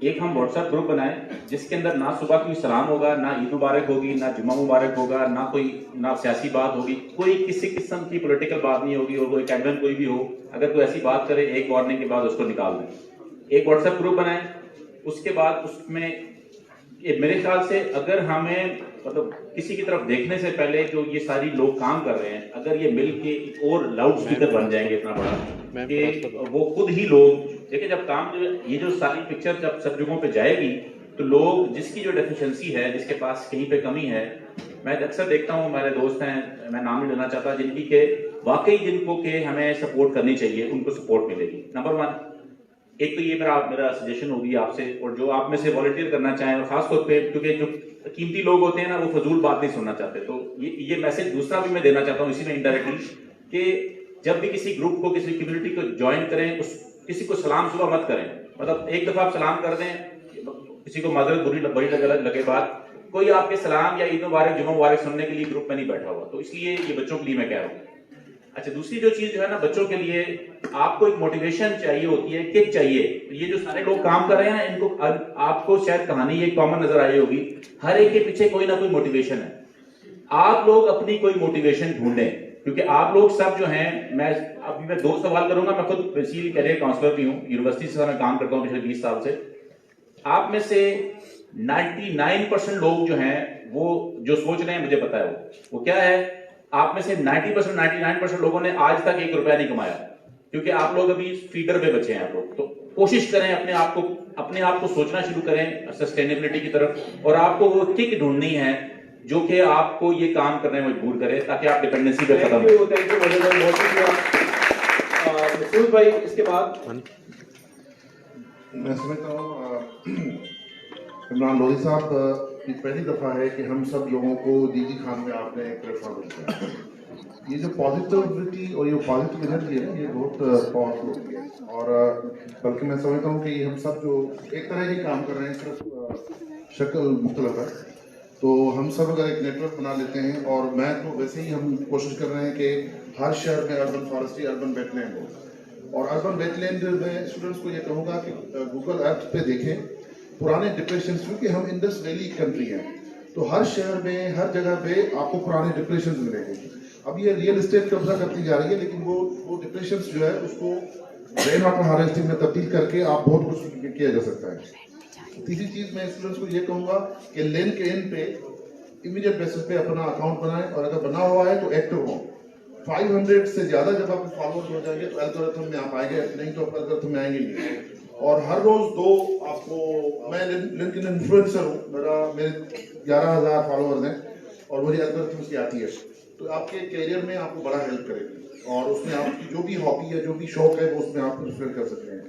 एक हम व्हाट्सएप ग्रुप बनाएं जिसके अंदर ना सुबह कोई सलाम होगा, ना ईद मुबारक होगी, ना जुम्मा मुबारक होगा, ना सियासी बात होगी, कोई किसी किस्म की पॉलिटिकल बात नहीं होगी, और कोई कैबिनेट कोई भी हो अगर कोई ऐसी बात करे एक वार्निंग के बाद उसको निकाल दें। एक व्हाट्सएप ग्रुप बनाएं, उसके बाद उसमें मेरे ख्याल से अगर हमें मतलब किसी की तरफ देखने से पहले जो ये सारी लोग काम कर रहे हैं, अगर ये मिल के और लाउड स्पीकर बन जाएंगे इतना बड़ा कि वो खुद ही लोग देखिए, जब काम जो ये जो सारी पिक्चर जब सब जगहों पे जाएगी तो लोग जिसकी जो डेफिशिएंसी है, जिसके पास कहीं पे कमी है, मैं अक्सर देखता हूँ हमारे दोस्त हैं, मैं नाम नहीं लेना चाहता, जिनकी के वाकई जिनको के हमें सपोर्ट करनी चाहिए उनको सपोर्ट मिलेगी। नंबर 1 एक तो ये मेरा सजेशन होगी आपसे, और जो आप में से वॉलंटियर करना चाहें, और खासतौर पे क्योंकि जो कीमती लोग होते हैं ना वो फजूल बात नहीं सुनना चाहते, तो ये मैसेज दूसरा भी मैं देना चाहता हूँ इसी में इनडायरेक्टली कि जब भी किसी ग्रुप को, किसी कम्युनिटी को ज्वाइन करें, किसी को सलाम सुबह मत करें। मतलब एक दफा आप सलाम कर दें, किसी को माजरत बड़ी लगे बात, कोई आपके सलाम या ईद मुबारक जुम्मा मुबारक सुनने के लिए ग्रुप में नहीं बैठा हुआ। तो इसलिए ये बच्चों के लिए मैं कह रहा हूँ। अच्छा, दूसरी जो चीज जो है ना, बच्चों के लिए आपको एक मोटिवेशन चाहिए होती है, किक चाहिए। ये जो सारे लोग काम कर रहे हैं ना, इनको आपको शायद कहानी ये कॉमन नजर आई होगी, हर एक के पीछे कोई ना कोई मोटिवेशन है। आप लोग अपनी कोई मोटिवेशन ढूंढें, क्योंकि आप लोग सब जो हैं, मैं 2 सवाल करूंगा। मैं खुद वसील कैरियर काउंसलर भी हूँ, यूनिवर्सिटी से मैं काम करता हूँ पिछले 20 साल से। आप में से 99% लोग जो हैं वो जो सोच रहे हैं, मुझे पता है वो क्या है। आप में से 99% लोगों ने आज तक 1 रुपया नहीं कमाया, क्योंकि आप लोग अभी फीडर पे बचे हैं। आप लोग तो कोशिश करें अपने आप को सोचना शुरू करें सस्टेनेबिलिटी की तरफ, और आपको वो किक ढूंढनी है जो कि आपको ये काम करने में मजबूर करे, ताकि आप डिपेंडेंसी पे खत्म हो। भाई इसके बाद मैं समझता हूँ इमरान लोधी साहब की पहली दफा है कि हम सब लोगों को डीजी खान में आपने एक प्लेटफॉर्म दिया है। ये जो पॉजिटिविटी और ये पॉजिटिव एनर्जी है ना, ये बहुत पावरफुल है। और बल्कि मैं समझता हूँ कि हम सब जो एक तरह के काम कर रहे हैं, सिर्फ शक्ल मुख्तलिफ है, तो हम सब अगर एक नेटवर्क बना लेते हैं, और मैं तो वैसे ही हम कोशिश कर रहे हैं कि हर शहर में अर्बन फॉरेस्ट्री, अर्बन वेटलैंड हो। और अर्बन वेटलैंड में स्टूडेंट्स को ये कहूँगा कि गूगल अर्थ पे देखें पुराने डिप्रेशन, क्योंकि हम इंडस वैली कंट्री हैं, तो हर शहर में हर जगह पे आपको पुराने डिप्रेशन मिलेंगे। अब ये रियल एस्टेट कब्जा करती जा रही है, लेकिन वो डिप्रेशन जो है उसको रेन वाटर हार्वेस्टिंग में तब्दील करके आप बहुत कुछ किया जा सकता है। तीसरी चीज मैं स्टूडेंट्स को ये कहूँगा कि लेन के एंड पे इमीडिएट बेसिस पे अपना अकाउंट बनाएं, और अगर बना हुआ है तो एक्टिव हो। 500 से ज्यादा जब आपके फॉलोअर्स हो जाएंगे तो एल्गोरिथम में आप आएंगे, नहीं तो आप एल्गोरिथम में आएंगे नहीं। और हर रोज 2 आपको, मैं लिंक्डइन इन्फ्लुएंसर हूँ, मेरे 11,000 फॉलोअर्स हैं और मुझे एल्गोरिथम की आती है, तो आपके करियर में आपको बड़ा हेल्प करेगी और उसमें आपकी जो भी हॉबी है, जो भी शौक है, वो उसमें आप फुलफिल कर सकते हैं।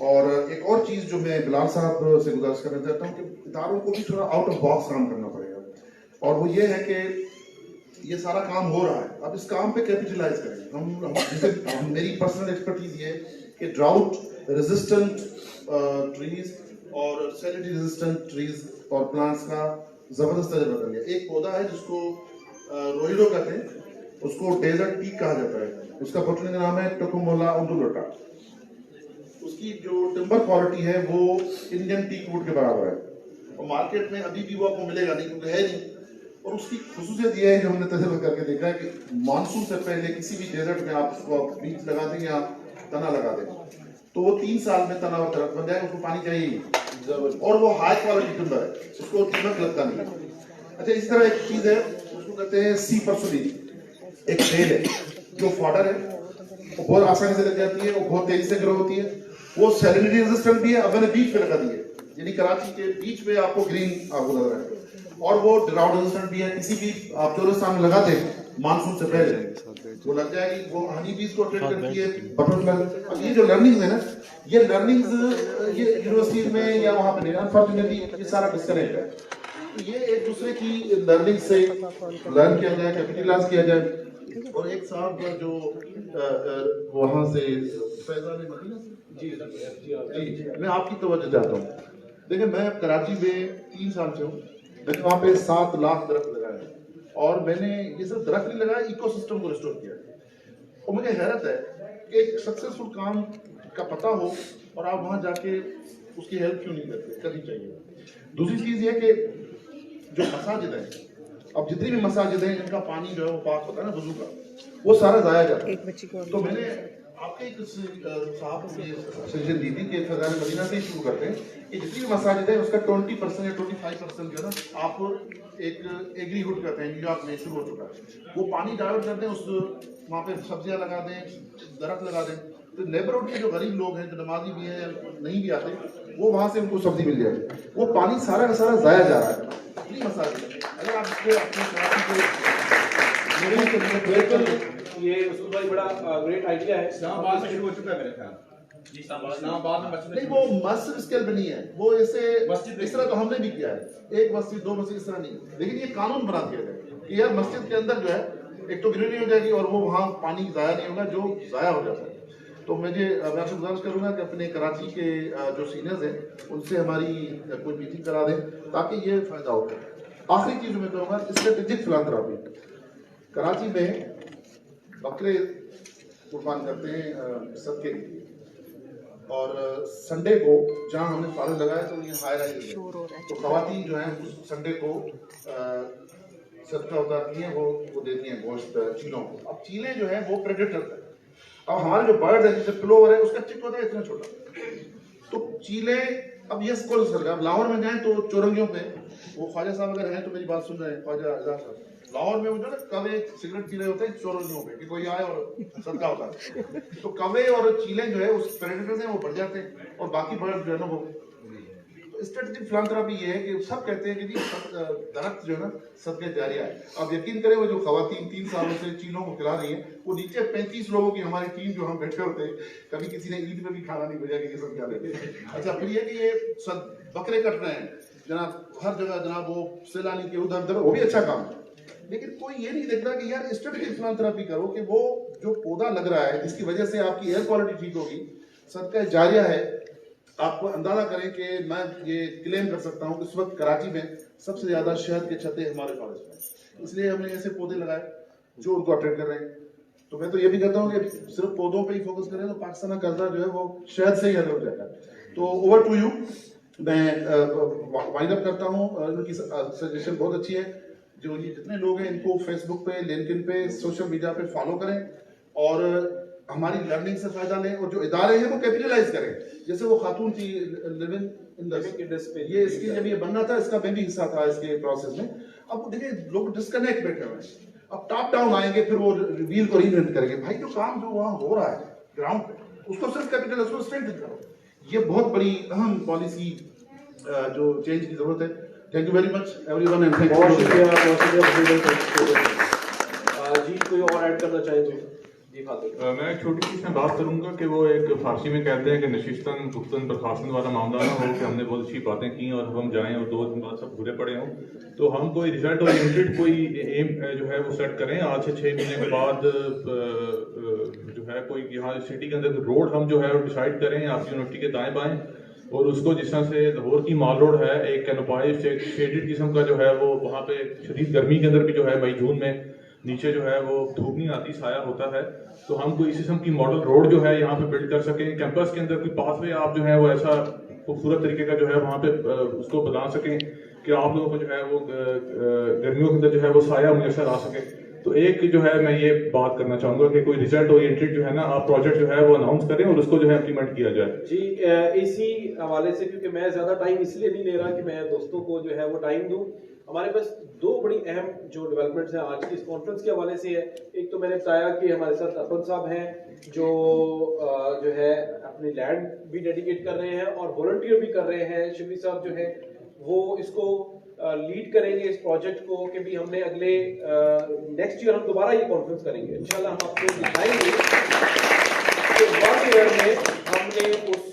और एक और चीज जो मैं बिलाल साहब से गुजारिश करना चाहता हूँ कि इदारों को भी थोड़ा आउट ऑफ बॉक्स काम करना पड़ेगा, और वो ये है कि ये सारा काम हो रहा है, अब इस काम पे कैपिटलाइज करें। हम मेरी पर्सनल एक्सपर्टीज ये कि ड्राउट रेजिस्टेंट ट्रीज और सैलिनिटी रेजिस्टेंट ट्रीज और प्लांट्स का जबरदस्त तजुर्बा कर लिया। एक पौधा है जिसको रोइडो कहते हैं, उसको डेजर्ट टीक कहा जाता है, उसका बोटनिकल नाम है टोकोमोला उंडुलोटा। उसकी जो टिम्बर क्वालिटी है वो इंडियन टीक वुड के बराबर है, और मार्केट में अभी भी वो आपको मिलेगा नहीं क्योंकि है नहीं। और उसकी खुसूसियत ये है जो हमने तजुर्बा करके देखा है कि मानसून से पहले किसी भी डेजर्ट में आप उसको बीज लगा दें या तना लगा दें तो वो 3 साल में तना और दरख्त बन जाएगा, उसको पानी चाहिए, और वो हाई क्वालिटी टिम्बर है, उसको कीमत लगता नहीं। अच्छा, इस तरह एक चीज है उसको कहते हैं सी परसुली, एक बेल है जो फॉडर है, वो बहुत आसानी से लग जाती है, वो बहुत तेजी से ग्रो होती है, वो सैलिनिटी रेजिस्टेंट भी है। अब मैंने बीच पे लगा दी है, यानी कराची के बीच में आपको ग्रीन आपको लग रहा है, और वो ड्राउट रेजिस्टेंट भी है। किसी भी आप चौरस्तान में लगा दें मानसून से पहले वो लग जाएगी, वो हनी बीज को अट्रैक्ट करती है, बटरफ्लाई। अब ये जो लर्निंग्स है ना, ये लर्निंग्स ये यूनिवर्सिटीज में या वहां पे नहीं, अनफॉर्चुनेटली ये सारा डिस्कनेक्ट है। तो ये एक दूसरे की लर्निंग से लर्न किया जाए, कैपिटलाइज किया जाए। और एक साहब जो वहां से फैजान मदीना जी, मैं आपकी तवज्जो चाहता हूँ। देखिए, मैं कराची में 3 साल से हूँ, मैंने वहाँ पे 7 लाख दरख्त लगाए, और मैंने ये सब दरख्त नहीं लगाया, इकोसिस्टम को रिस्टोर किया। और मुझे हैरत है कि एक सक्सेसफुल काम का पता हो और आप वहाँ जाके उसकी हेल्प क्यों नहीं करते, करनी चाहिए। दूसरी चीज़ ये कि जो मसाजिद है, अब जितनी भी मसाजिद हैं जिनका पानी जो है वो पाक होता है ना वजू का, वो सारा ज़ाया जाता है। तो मैंने आपके एक साहब को ये सजेशन दी थी कि फैजान मदीना से ही शुरू करते हैं कि जितनी भी मसाजिद है उसका 20% या 25% जो है ना, आप एक एग्रीहुड करते हैं, न्यूयॉर्क में शुरू हो चुका है, वो पानी डाइवर्ट कर दें, उस वहाँ पे सब्जियां लगा दें, दरख्त लगा दें, तो नेबरहुड के जो गरीब लोग हैं, जो नमाजी भी हैं या नहीं भी आते, वो वहाँ से उनको सब्जी मिल जाएगी। वो पानी सारा का सारा ज़ाया जा रहा है, इतनी मसाजिद है। अगर आप इसको अपने ये भाई बड़ा ग्रेट आइडिया है। इस्लामाबाद में शुरू हो चुका है मेरे ख्याल। इस्लामाबाद में मस्जिद नहीं, वो मस्जिद स्केल पे नहीं है, वो ऐसे मस्जिद इस तरह तो हमने भी किया है, 1 मस्जिद 2 मस्जिद इस तरह नहीं, लेकिन ये कानून बना दिया गया कि यार मस्जिद के अंदर जो है एक तो ग्रीनरी हो जाएगी और वो वहाँ पानी ज़ाया नहीं होगा जो ज़ाया हो जाता है। तो मैं आपसे गुजारिश करूँगा कि अपने कराची के जो सीनियर्स हैं उनसे हमारी कोई मीटिंग करा दें ताकि ये फायदा हो। आखिरी चीज़ मैं कहूँगा, स्ट्रेटेजिक फिलांथ्रॉपी। कराची में बकरे कुर्बान करते हैं सदके के लिए, और संडे को जहाँ हमने फ्लावर लगाया तो ये हाई राइज है, तो खवातीन जो है उस संडे को सदका उतारती हैं, वो देती हैं गोश्त चीलों को। अब चीलें जो है वो प्रेडेटर है। अब हमारे जो बर्ड है जैसे प्लोवर है उसका चिक होता है इतना छोटा, तो चीले अब ये स्कूल सर आप लाहौर में जाएं तो चौरंगियों पे वो ख्वाजा साहब अगर हैं तो मेरी बात सुन रहे हैं, ख्वाजा आजाद साहब, लाहौर में वो जो ना कवे सिगरेट पी रहे होते हैं चौरंगियों पे कि कोई आए और सदका होता है, तो कवे और चीले जो है उस प्रेडेटर्स हैं वो बढ़ जाते हैं और बाकी बर्ड जो है ना वो। स्ट्रेटेजिक फिलांथ्रॉपी ये है कि सब कहते हैं कि जी दरख्त जो है ना सदके जारिया है। अब यकीन करें वो जो खवातीन 3 सालों से चीलों को खिला रही है, वो नीचे 35 लोगों की हमारी टीम जो हम बैठे होते हैं, कभी किसी ने ईद में भी खाना नहीं भेजा कि सदका लेते। अच्छा, फिर ये कि ये बकरे कट रहे हैं जनाब, हर जगह जनाब वो सैलानी के उधर उधर, वो भी अच्छा काम है, लेकिन कोई ये नहीं देख रहा कि यार स्ट्रेटेजिक फिलांथ्रॉपी करो कि वो जो पौधा लग रहा है जिसकी वजह से आपकी एयर क्वालिटी ठीक होगी, सदका जारिया है। आपको अंदाजा करें कि मैं ये क्लेम कर सकता हूँ कि इस वक्त कराची में सबसे ज्यादा शहद के छत्ते हमारे फॉरेस्ट में, इसलिए हमने ऐसे पौधे लगाए जो उनको अट्रैक्ट कर रहे हैं। तो मैं तो ये भी कहता हूँ कि सिर्फ पौधों पे ही फोकस करें तो पाकिस्तान का कर्जा जो है वो शहद से ही हल हो जाएगा। तो ओवर टू यू, मैं वाइंड अप करता हूँ। उनकी सजेशन बहुत अच्छी है, जो ये जितने लोग हैं इनको फेसबुक पे, लिंक्डइन पे, सोशल मीडिया पे फॉलो करें और हमारी लर्निंग से फायदा लें, और जो इदारे हैं वो कैपिटलाइज करें। जैसे वो खातून थी लिविंग इंडस्ट्री, ये इसकी जब ये बनना था इसका मैं भी हिस्सा था इसके प्रोसेस में। अब देखिए लोग डिस्कनेक्ट बैठे हुए हैं। अब टॉप डाउन आएंगे, फिर वो व्हील को रीइन्वेंट करेंगे। भाई जो काम जो वहाँ हो रहा है ग्राउंड पे, उसको सिर्फ कैपिटल, उसको स्ट्रेंथन करो। ये बहुत बड़ी अहम पॉलिसी जो चेंज की जरूरत है। Thank you very much everyone and thank you. बहुत शुक्रिया, बहुत शुक्रिया। जी कोई और ऐड करना चाहे तो जी फातिमा। मैं एक छोटी सी इसमें बात करूंगा कि वो एक फारसी में कहते हैं कि नशिस्तन गुफ्तन बर्खास्तन वाला मामला ना हो कि हमने बहुत अच्छी बातें की और हम जाएं और 2 दिन बाद सब भूले पड़े हों। तो हम कोई रिजल्ट ओरिएंटेड कोई एम जो है वो सेट करें। आज से 6 महीने के बाद जो है कोई यहाँ सिटी के अंदर रोड हम जो है वो डिसाइड करें आपकी यूनिवर्सिटी के दाएं बाएं, और उसको जिस तरह से लाहौर की माल रोड है, एक कैनोपाइज एक शेडेड किस्म का जो है वो वहाँ पे शदीद गर्मी के अंदर भी जो है मई जून में नीचे जो है वो धूप नहीं आती, साया होता है। तो हम कोई इस किस्म की मॉडल रोड जो है यहाँ पे बिल्ड कर सकें। कैंपस के अंदर कोई पाथवे आप जो है वो ऐसा खूबसूरत तरीके का जो है वहाँ पे उसको बना सकें कि आप लोगों को जो है वो गर्मियों के अंदर जो है वो साया मुयसर आ सके। तो एक जो है मैं ये बात करना चाहूंगा कि कोई रिजल्ट ओरिएंटेड जो है ना आप प्रोजेक्ट जो है वो अनाउंस करें और उसको जो है इम्प्लीमेंट किया जाए। जी इसी हवाले से, क्योंकि मैं ज्यादा टाइम इसलिए नहीं ले रहा कि मैं दोस्तों को जो है वो टाइम दूं, हमारे पास 2 बड़ी अहम जो डेवलपमेंट्स हैं आज की इस कॉन्फ्रेंस के हवाले से है। एक तो मैंने बताया कि हमारे साथ अफन साहब हैं जो है अपनी लैंड भी डेडिकेट कर रहे हैं और वॉलंटियर भी कर रहे हैं। शिबली साहब जो है वो इसको लीड करेंगे इस प्रोजेक्ट को कि भी हमने अगले नेक्स्ट ईयर हम दोबारा ये कॉन्फ्रेंस करेंगे इंशाल्लाह। हम आपको दिखाएंगे कि 1 ईयर में हमने उस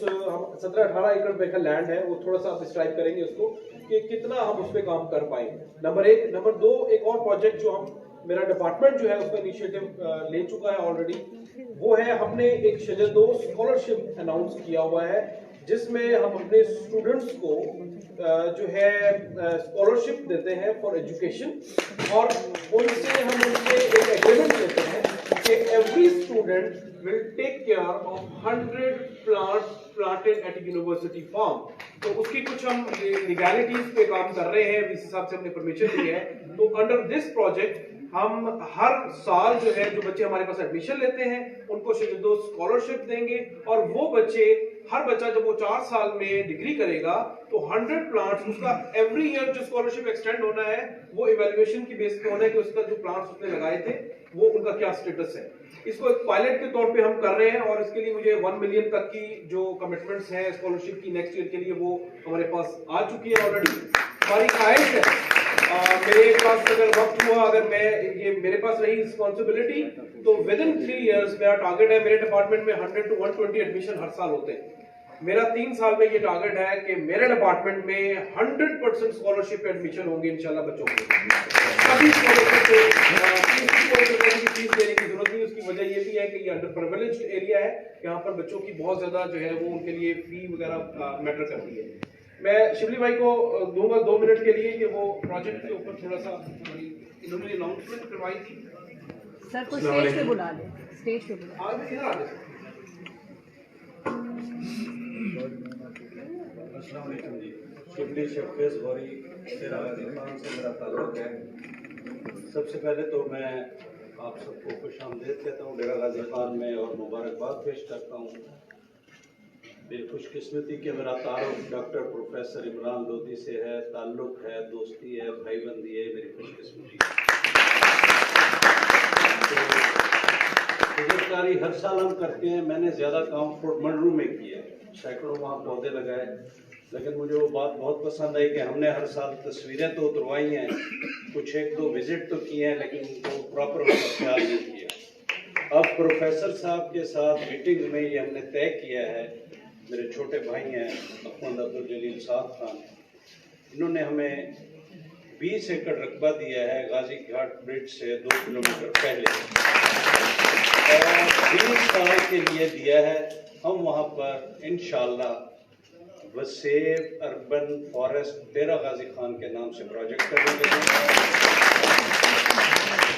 17-18 एकड़ पे का लैंड है वो थोड़ा सा डिस्क्राइब करेंगे उसको कि कितना हम उस पर काम कर पाएंगे। नंबर 1। नंबर 2, एक और प्रोजेक्ट जो मेरा डिपार्टमेंट जो है उसका इनिशिएटिव ले चुका है ऑलरेडी, वो है हमने एक शजरदोस्त स्कॉलरशिप अनाउंस किया हुआ है जिसमें हम अपने स्टूडेंट्स को जो है स्कॉलरशिप देते हैं फॉर एजुकेशन, और उनसे हम उनसे एक एग्रीमेंट लेते हैं कि every student will take care of 100 plants planted at a university farm। तो उसकी कुछ हम लीगैलिटीज पे काम कर रहे हैं, इस हिसाब से हमने परमिशन ली है। तो अंडर दिस प्रोजेक्ट हम हर साल जो है जो बच्चे हमारे पास एडमिशन लेते हैं उनको शजरदोस्त स्कॉलरशिप देंगे, और वो बच्चे हर बच्चा जब वो 4 साल में डिग्री करेगा तो 100 प्लांट्स उसका एवरी ईयर जो स्कॉलरशिप एक्सटेंड होना है वो इवैल्यूएशन की बेस पे होना है कि उसका जो प्लांट्स उसने लगाए थे वो उनका क्या स्टेटस है। इसको एक पायलट के तौर पे हम कर रहे हैं और इसके लिए मुझे 1 मिलियन तक की जो कमिटमेंट्स हैं स्कॉलरशिप की नेक्स्ट ईयर के लिए वो हमारे पास आ चुकी है ऑलरेडी। हमारी ख्वाहिश है मेरे पास अगर वक्त हुआ, अगर मैं ये मेरे पास रही रिस्पॉन्सिबिलिटी, तो विद इन 3 इयर्स मेरा टारगेट है, मेरे डिपार्टमेंट में 100 to 120 एडमिशन हर साल होते हैं। मेरा 3 साल में ये टारगेट है कि मेरे डिपार्टमेंट में 100% स्कॉलरशिप एडमिशन होंगे इंशाल्लाह बच्चों को। सभी स्कॉलरशिप फीस देने की जरूरत नहीं। उसकी वजह ये भी है कि ये अंडर प्रिविलेज्ड एरिया है, यहाँ पर बच्चों की बहुत ज्यादा जो है वो उनके लिए फी वगैरह मैटर करती है। मैं शिबली भाई को दूंगा 2 मिनट के लिए कि वो प्रोजेक्ट के ऊपर थोड़ा सा इन्होंने अनाउंसमेंट करवाई थी। सर को स्टेज पे बुला ले, स्टेज पे बुला। आज इधर आ जाए। शिबली शफेज गौरी शेरा गाजी खान से मेरा ताल्लुक है। सबसे पहले तो मैं आप सबको खुशामदीद कहता हूँ डेरा गाजी खान में और मुबारकबाद पेश करता हूँ। मेरी खुशकिस्मती कि मेरा ताल्लुक डॉक्टर प्रोफेसर इमरान लोधी से है, ताल्लुक है, दोस्ती है, भाईबंदी है, मेरी खुशकिस्मती। तजुर्बेकारी हर साल हम करते हैं। मैंने ज़्यादा काम फोर्ट मंडरू में किया है, सैकड़ों वहाँ पौधे लगाए, लेकिन मुझे वो बात बहुत पसंद आई कि हमने हर साल तस्वीरें तो उतरवाई हैं, कुछ 1-2 विजिट तो किए हैं, लेकिन उनको प्रॉपर ख्याल नहीं किया। अब प्रोफेसर साहब के साथ मीटिंग में ये हमने तय किया है, मेरे छोटे भाई हैं अहमद अब्दुल जलील साद खान, इन्होंने हमें 20 एकड़ रकबा दिया है गाजी घाट ब्रिज से 2 किलोमीटर पहले, और 20 साल के लिए दिया है। हम वहाँ पर इंशाअल्लाह वसेब अर्बन फॉरेस्ट डेरा गाजी खान के नाम से प्रोजेक्ट करेंगे।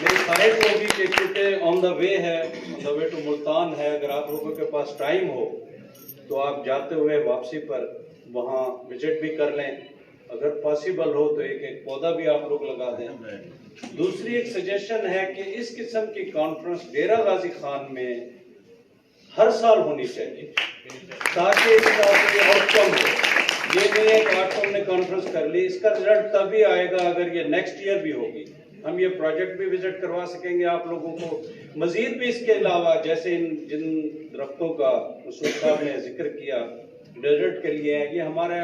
मेरी ख्वाहिश होगी कि चूँकि ऑन द वे है, on the way to Multan है, अगर आप लोगों के पास टाइम हो तो आप जाते हुए वापसी पर वहाँ विजिट भी कर लें। अगर पॉसिबल हो तो एक पौधा भी आप लोग लगा दें। दूसरी एक सजेशन है कि इस किस्म की कॉन्फ्रेंस डेरा गाजी खान में हर साल होनी चाहिए ताकि इसका आउटकम हो। ये नहीं है कि आज हमने कॉन्फ्रेंस कर ली, इसका रिजल्ट तभी आएगा अगर ये नेक्स्ट ईयर भी होगी। हम ये प्रोजेक्ट भी विजिट करवा सकेंगे आप लोगों को। मजीद भी इसके अलावा जैसे जिन दरख्तों का मसूद साहब ने जिक्र किया डेजर्ट के लिए है, ये हमारे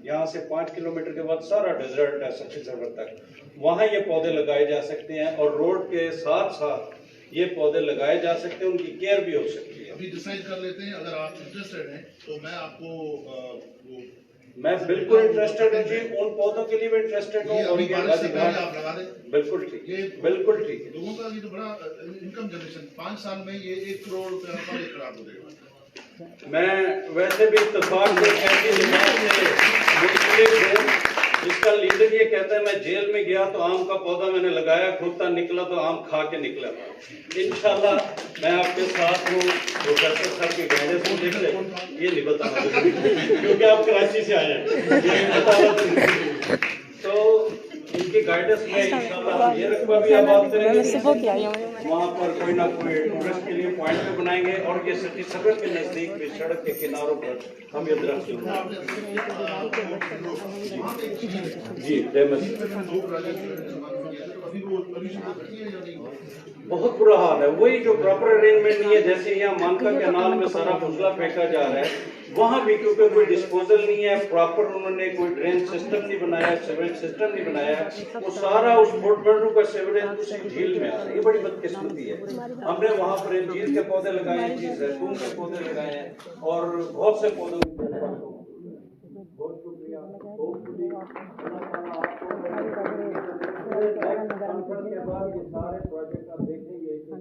यहाँ से 5 किलोमीटर के बाद सारा डेजर्ट है सफ़ी सरवर तक, वहाँ ये पौधे लगाए जा सकते हैं और रोड के साथ साथ ये पौधे लगाए जा सकते हैं, उनकी केयर भी हो सकती है। अभी डिसाइड कर लेते हैं, अगर आप इंटरेस्टेड हैं तो मैं आपको मैं बिल्कुल इंटरेस्टेड हूँ जी, उन पौधों के लिए भी इंटरेस्टेड हूँ और ये आप लगा दें। बिल्कुल ठीक है, बिल्कुल ठीक है। लोगों का ये तो बड़ा इनकम जनरेशन 5 साल में ये 1 करोड़ रुपया पर एकड़ आपको देगा। मैं वैसे भी इत्तेफाक से ऐसी जमात से मुख्तलिफ हूँ जिसका लीडर ये कहता है मैं जेल में गया तो आम का पौधा मैंने लगाया, खुद निकला तो आम खा के निकला था। इंशाल्लाह मैं आपके साथ हूँ, प्रोफेसर साहब की गाइडेंस में देख ले, ये नहीं बताना क्योंकि आप कराची से आए हैं, तो इनकी गाइडेंस में इंशाल्लाह ये रकबा भी आबाद करेंगे, वहाँ पर कोई ना कोई टूरिस्ट के लिए पॉइंट भी बनाएंगे और ये सिटी सदर के नजदीक भी सड़क के किनारों पर हम ये दरख्त जी बहुत बुरा हाल है। वही जो प्रॉपर अरेंजमेंट नहीं है, जैसे यहाँ मानका कैनाल में सारा फुसला फेंका जा रहा है, वहाँ भी क्योंकि कोई डिस्पोजल नहीं है, प्रॉपर उन्होंने कोई ड्रेन सिस्टम नहीं बनाया, सीवरेज सिस्टम नहीं बनाया, वो सारा उस पोर्टबंडू का सीवरेज उसी झील में आ रहा है। ये बड़ी बदकिस्मती है। हमने वहाँ पर अंजीर के पौधे लगाए हैं, जैतून के पौधे लगाए हैं और बहुत से पौधों बहुत शुक्रिया। के बाद ये सारे प्रोजेक्ट आप देखेंगे बहुत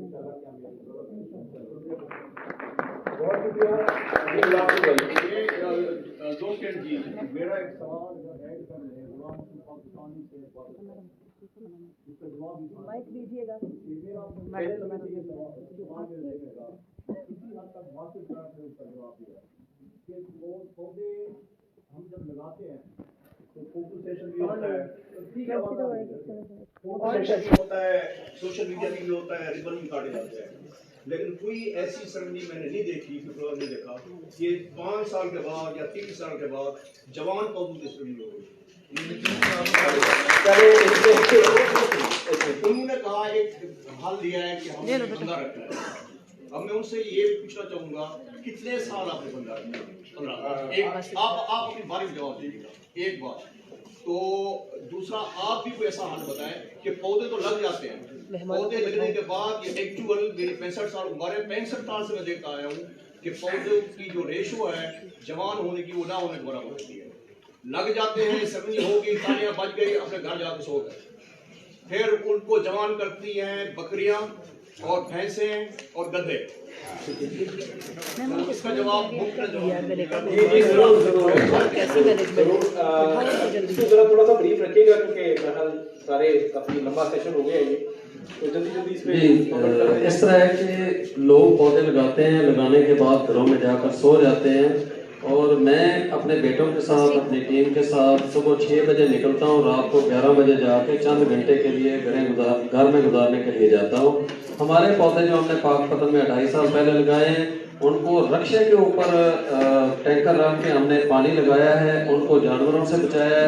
शुक्रिया। मेरा एक सवाल ऐड कर रहे हैं पाकिस्तानी से माइक दीजिएगा। पौधे हम जब लगाते हैं तो फोटो सेशन भी होता है, होता है, सोशल मीडिया भी होता है, रिबन भी काटे जाते हैं, लेकिन कोई ऐसी सरनी मैंने नहीं देखी नहीं देखा कि 5 साल के बाद या 3 साल के बाद जवान पौधों की सरनी हो गई। उन्होंने कहा एक हाल दिया है कि हमने बंदा रखना है। अब मैं उनसे ये पूछना चाहूंगा कितने साल आपने बंदा रखा? 15। आप अपनी बारी में जवाब दीजिएगा एक बार। तो दूसरा आप भी कोई ऐसा हाल बताएं कि पौधे तो लग जाते हैं, पौधे लगने के बाद ये एक्चुअल मेरी 65 साल उम्र है, 65 साल से मैं देखता आया हूँ कि पौधों की जो रेशो है जवान होने की वो ना होने के बराबर होती है। लग जाते हैं, सरनी हो गई, तालियां बज गई, अपने घर जाके सो गए, फिर उनको जवान करती हैं बकरियां और भैंसें और गधे। इसका जवाब थोड़ा सा ब्रीफ रखिएगा क्योंकि सारे काफी लंबा सेशन हो गया ये, तो जल्दी इसमें इस तरह है कि लोग पौधे लगाते हैं, लगाने के बाद घरों में जाकर सो जाते हैं और मैं अपने बेटों के साथ अपनी टीम के साथ सुबह 6 बजे निकलता हूँ, रात को 11 बजे जाके चंद घंटे के लिए घर में गुजारने के लिए जाता हूँ। हमारे पौधे जो हमने पाकपतन में 2.5 साल पहले लगाए हैं, उनको रक्षे के ऊपर टैंकर रख के हमने पानी लगाया है, उनको जानवरों से बचाया है,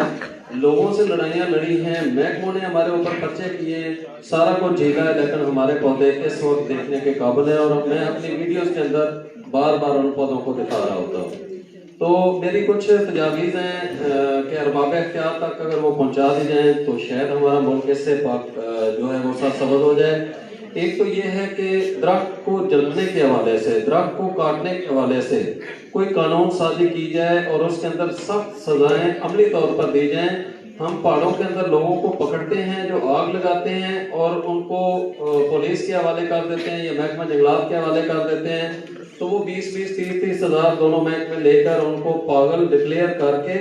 लोगों से लड़ाइयाँ लड़ी हैं, महकमों ने हमारे ऊपर पर्चे किए, सारा कुछ झेला है, लेकिन हमारे पौधे इस वक्त देखने के काबिल हैं और मैं अपनी वीडियोस के अंदर बार बार उन पौधों को दिखा रहा होता हूँ। तो मेरी कुछ तजावीज़ हैं कि अरबाब इख्तियार तक अगर वो पहुँचा दी जाएँ तो शायद हमारा मुल्क इससे जो है वो सरसब्ज़ हो जाए। एक तो ये है कि दरख्त को जलने के हवाले से, दरख्त को काटने के हवाले से कोई कानून साजी की जाए और उसके अंदर सख्त सजाएं अमली तौर पर दी जाएं। हम पहाड़ों के अंदर लोगों को पकड़ते हैं जो आग लगाते हैं और उनको पुलिस के हवाले कर देते हैं या महकमा जंगलात के हवाले कर देते हैं, तो वो 20-20, 30-30 हज़ार दोनों महकमे लेकर उनको पागल डिक्लेयर करके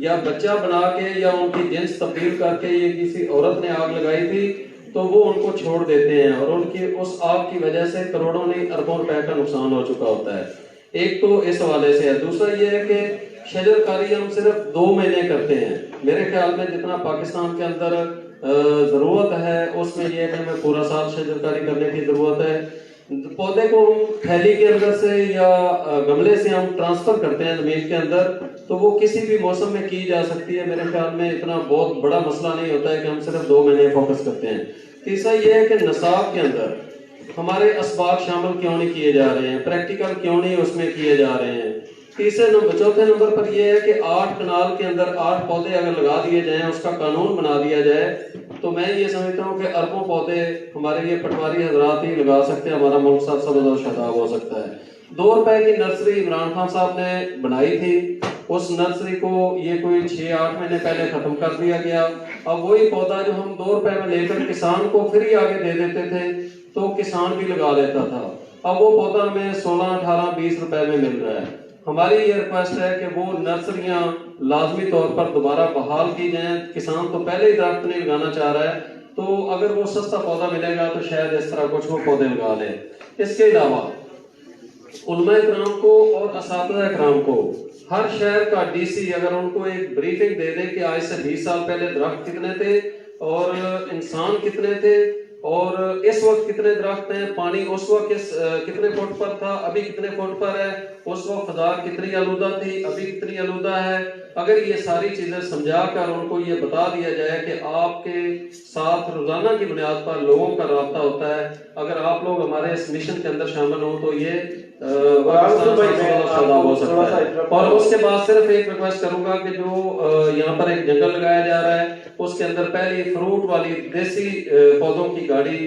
या बच्चा बना के या उनकी जिन्स तब्दील करके ये किसी औरत ने आग लगाई थी तो वो उनको छोड़ देते हैं और उनकी उस आग की वजह से करोड़ों नहीं अरबों रुपए का नुकसान हो चुका होता है। एक तो इस हवाले से है। दूसरा ये है कि शजरकारी हम सिर्फ 2 महीने करते हैं। मेरे ख्याल में जितना पाकिस्तान के अंदर जरूरत है उसमें यह है कि हमें पूरा साल शजरकारी करने की जरूरत है। पौधे को थैली के अंदर से या गमले से हम ट्रांसफर करते हैं जमीन के अंदर, तो वो किसी भी मौसम में की जा सकती है। मेरे ख्याल में इतना बहुत बड़ा मसला नहीं होता है कि हम सिर्फ 2 महीने फोकस करते हैं। तीसरा ये है कि निसाब के अंदर हमारे असबाब शामिल क्यों नहीं किए जा रहे हैं, प्रैक्टिकल क्यों नहीं उसमें किए जा रहे हैं। चौथे नंबर पर यह है कि 8 कनाल के अंदर 8 पौधे अगर लगा दिए जाएं, उसका कानून बना दिया जाए, तो मैं ये समझता हूँ कि अरबों पौधे हमारे ये पटवारी हजरात ही लगा सकते हैं, हमारा मुल्क साथ सबद और शादाब हो सकता है। 2 रुपए की नर्सरी इमरान खान साहब ने बनाई थी, उस नर्सरी को ये कोई 6-8 महीने पहले खत्म कर दिया गया। अब वही पौधा जो हम 2 रुपए में लेकर किसान को फ्री आगे दे देते थे, तो किसान भी लगा लेता था। अब वो पौधा हमें 16, 18, 20 रुपए में मिल रहा है। हमारी ये रिक्वेस्ट है कि वो नर्सरियां लाजमी तौर पर दोबारा बहाल की जाएं। किसान तो पहले ही दरख्त नहीं लगाना चाह रहा है, तो अगर वो सस्ता पौधा मिलेगा तो शायद इस तरह कुछ वो पौधे लगा लें। इसके अलावा उलमा इकराम को और असातिज़ा इकराम को हर शहर का डीसी अगर उनको एक ब्रीफिंग दे दे कि आज से 20 साल पहले दरख्त कितने थे और इंसान कितने थे और इस वक्त कितने दरख्त हैं, पानी उस वक्त कितने फुट पर था, अभी कितने फुट पर है, उस वक्त फजा कितनी आलूदा थी, अभी कितनी आलूदा है। अगर ये सारी चीजें समझा कर उनको ये बता दिया जाए कि आपके साथ रोजाना की बुनियाद पर लोगों का राब्ता होता है, अगर आप लोग हमारे इस मिशन के अंदर शामिल हो तो ये हो सकता है। और उसके बाद सिर्फ एक रिक्वेस्ट करूंगा कि जो यहाँ पर एक जंगल लगाया जा रहा है, उसके अंदर पहली फ्रूट वाली देसी पौधों की गाड़ी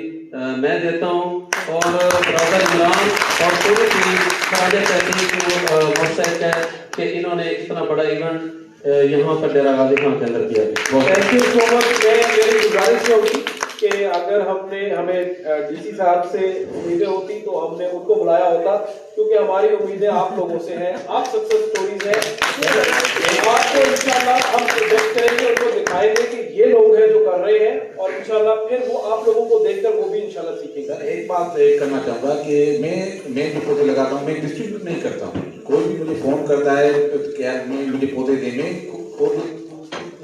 मैं देता हूँ और ब्रदर इमरान और पूरी टीम मुस्तैद है कि इन्होंने इतना बड़ा इवेंट यहाँ पर डेरा गाजी खान के अंदर किया। Thank you so much. मेरी गुजारिश होगी कि अगर हमें डीसी साहब से उम्मीदें होती तो हमने उनको बुलाया होता, क्योंकि हमारी उम्मीदें आप लोगों से हैं, आप सक्सेस स्टोरीज हैं। आपको इंशाल्लाह हम प्रोजेक्ट करेंगे, उनको दिखाएंगे कि ये लोग हैं जो कर रहे हैं, और इंशाल्लाह फिर वो आप लोगों को देखकर वो भी इंशाल्लाह सीखेगा। एक बात करना चाहूँगा कि मैं जो पौधे लगाता हूँ मैं डिस्ट्रीब्यूट नहीं करता हूँ। कोई भी मुझे फोन करता है तो क्या मुझे पौधे दे, मैं पौधे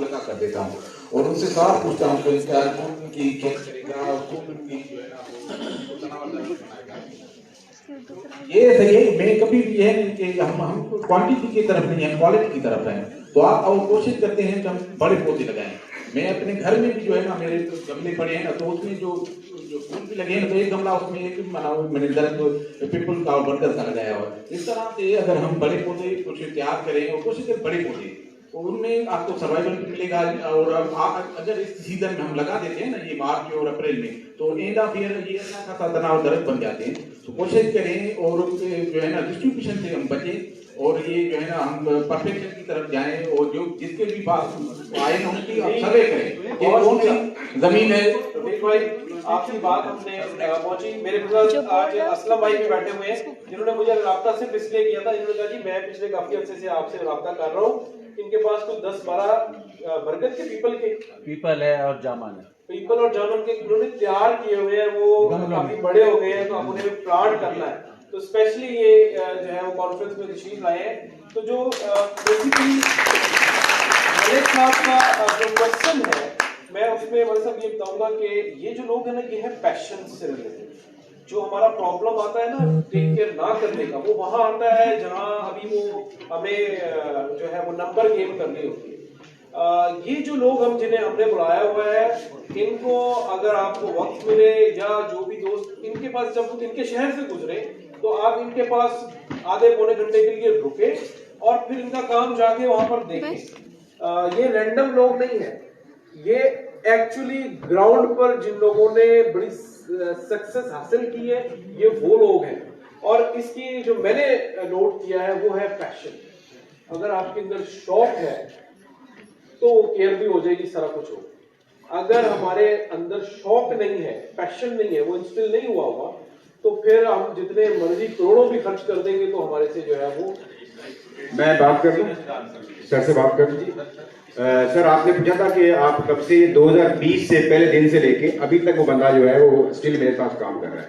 लगा कर देता हूँ और उनसे साफ पूछता हूँ कि क्या की क्या करेगा, ये सही है। मैं कभी भी है कि हम क्वांटिटी की तरफ नहीं है, क्वालिटी की तरफ है। तो आप और कोशिश करते हैं कि हम बड़े पौधे लगाएं। मैं अपने घर में भी जो है ना, मेरे गमले पड़े हैं ना, तो उसमें जो फूल भी लगे हैं ना, तो एक गमला उसमें एक मैंने दरख्त पीपल का और बरगद का लगाया हुआ है। इस तरह से अगर हम बड़े पौधे कुछ तैयार करें और कोशिश करें बड़े पौधे, और उनमें आपको सर्वाइवल भी मिलेगा। और अगर इस सीजन में हम लगा देते हैं ना, ये मार्च और अप्रैल में, तो एंड ऑफ ईयर ये अच्छा खासा तनाव दरख्त बन जाते हैं। तो कोशिश करें और जो है ना डिस्ट्रीब्यूशन से हम बचें और ये जो है ना हम परफेक्शन की तरफ जाएं और जो जिसके भी पास आए ना उनकी सर्वे करें कि कौन सी जमीन है। भाई आपकी बात हमने पहुंची। मेरे पास आज असलम भाई भी बैठे हुए हैं, जिन्होंने मुझे राब्ता सिर्फ इसलिए किया था, इन्होंने कहा जी मैं पिछले काफी अर्से से आपसे राब्ता कर रहा हूँ। इनके पास कुछ 10-12 बरगद के पीपल है और जामुन के उन्होंने तैयार किए हुए हैं, वो काफी बड़े हो गए हैं, तो अब उन्हें प्लांट करना है। तो स्पेशली ये जो है वो कॉन्फ्रेंस में तशरीफ लाए हैं। तो जो बेसिकली मलिक साहब का जो क्वेश्चन है, मैं उसमें मतलब ये बताऊंगा कि ये जो लोग हैं ना, ये है पैशन से रिलेटेड। जो हमारा प्रॉब्लम आता है ना टेक केयर ना करने का, वो वहां आता है जहां अभी वो हमें जो है वो नंबर गेम करनी होती है। ये जो लोग जिन्हें हमने बुलाया हुआ है, इनको अगर आपको वक्त मिले या जो भी दोस्त इनके पास जब इनके शहर से गुजरे, तो आप इनके पास आधे पौने घंटे के लिए रुके और फिर इनका काम जाके वहां पर देखें। ये रैंडम लोग नहीं है, ये एक्चुअली ग्राउंड पर जिन लोगों ने बड़ी सक्सेस हासिल की है, ये वो लोग हैं। और इसकी जो मैंने नोट किया है वो है पैशन। अगर आपके अंदर शौक है तो केयर भी हो जाएगी, सारा कुछ हो। अगर हमारे अंदर शौक नहीं है, पैशन नहीं है, वो इंस्टिल नहीं हुआ होगा, तो फिर हम जितने मर्जी करोड़ों भी खर्च कर देंगे तो हमारे से जो है वो। मैं बात कर लूं सर से, बात कर लीजिए। सर आपने पूछा था कि आप कब से 2020 से पहले दिन से लेके अभी तक वो बंदा जो है वो स्टिल मेरे पास काम कर रहा है।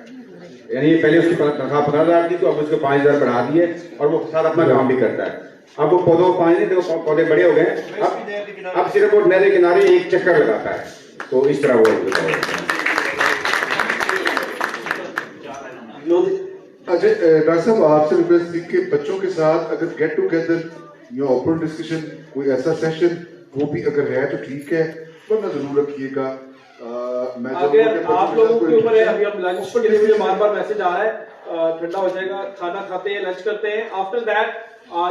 यानी पहले उसकी तनख्वाह 15,000 थी, तो अब उसको 5,000 बढ़ा दी है और वो साथ अपना काम भी करता है। अब वो पौधों को पानी नहीं, देखो पौधे बड़े हो गए, अब सिर्फ वो नहर किनारे एक चक्कर लगाता है। तो इस तरह वो अच्छा डॉक्टर साहब, आपसे रिक्वेस्ट थी कि बच्चों के साथ अगर गेट टुगेदर या ओपन डिस्कशन कोई ऐसा सेशन वो भी अगर है तो ठीक है, वरना जरूर रखिएगा। अगर आप लोगों के ऊपर है, अभी हम लंच के लिए बार मैसेज आ रहा है, ठंडा हो जाएगा, खाना खाते हैं, लंच करते हैं, आफ्टर दैट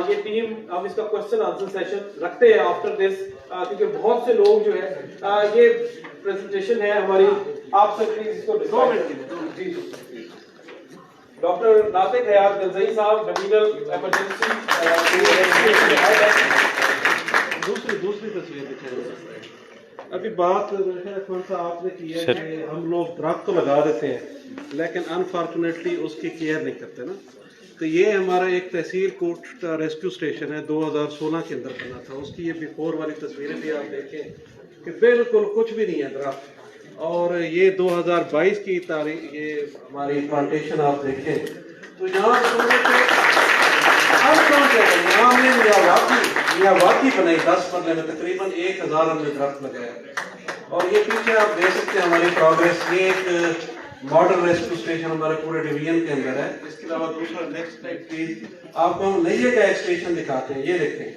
ये टीम हम इसका क्वेश्चन आंसर सेशन रखते हैं आफ्टर दिस, क्योंकि बहुत से लोग जो है ये प्रेजेंटेशन है हमारी, आप सब प्लीज इसको जी डॉक्टर नातिक हयात गंजई साहब, नवीनल इमरजेंसी दूसरी तस्वीर दिखाई। अभी बात आपने की है कि हम लोग दरख्त तो लगा देते हैं लेकिन अनफॉर्चुनेटली उसकी केयर नहीं करते ना। तो ये हमारा एक तहसील कोट का रेस्क्यू स्टेशन है, 2016 के अंदर बना था। उसकी ये बिफोर वाली तस्वीरें भी आप देखें कि बिल्कुल कुछ भी नहीं है दरख्त। और ये 2022 की तारीख, ये हमारी प्लांटेशन आप देखें तो यहाँ हमने मियावाकी बनाई 10 मरले में, तकरीबन 1000 हमने दरख्त लगाया। और ये पीछे आप देख सकते हैं हमारी प्रोग्रेस, ये एक मॉडल रेस्क्यू स्टेशन हमारे पूरे डिवीजन के अंदर है। इसके अलावा दूसरा नेक्स्ट स्लाइड प्लीज, आपको हम नैये का एक स्टेशन दिखाते हैं। ये देखें,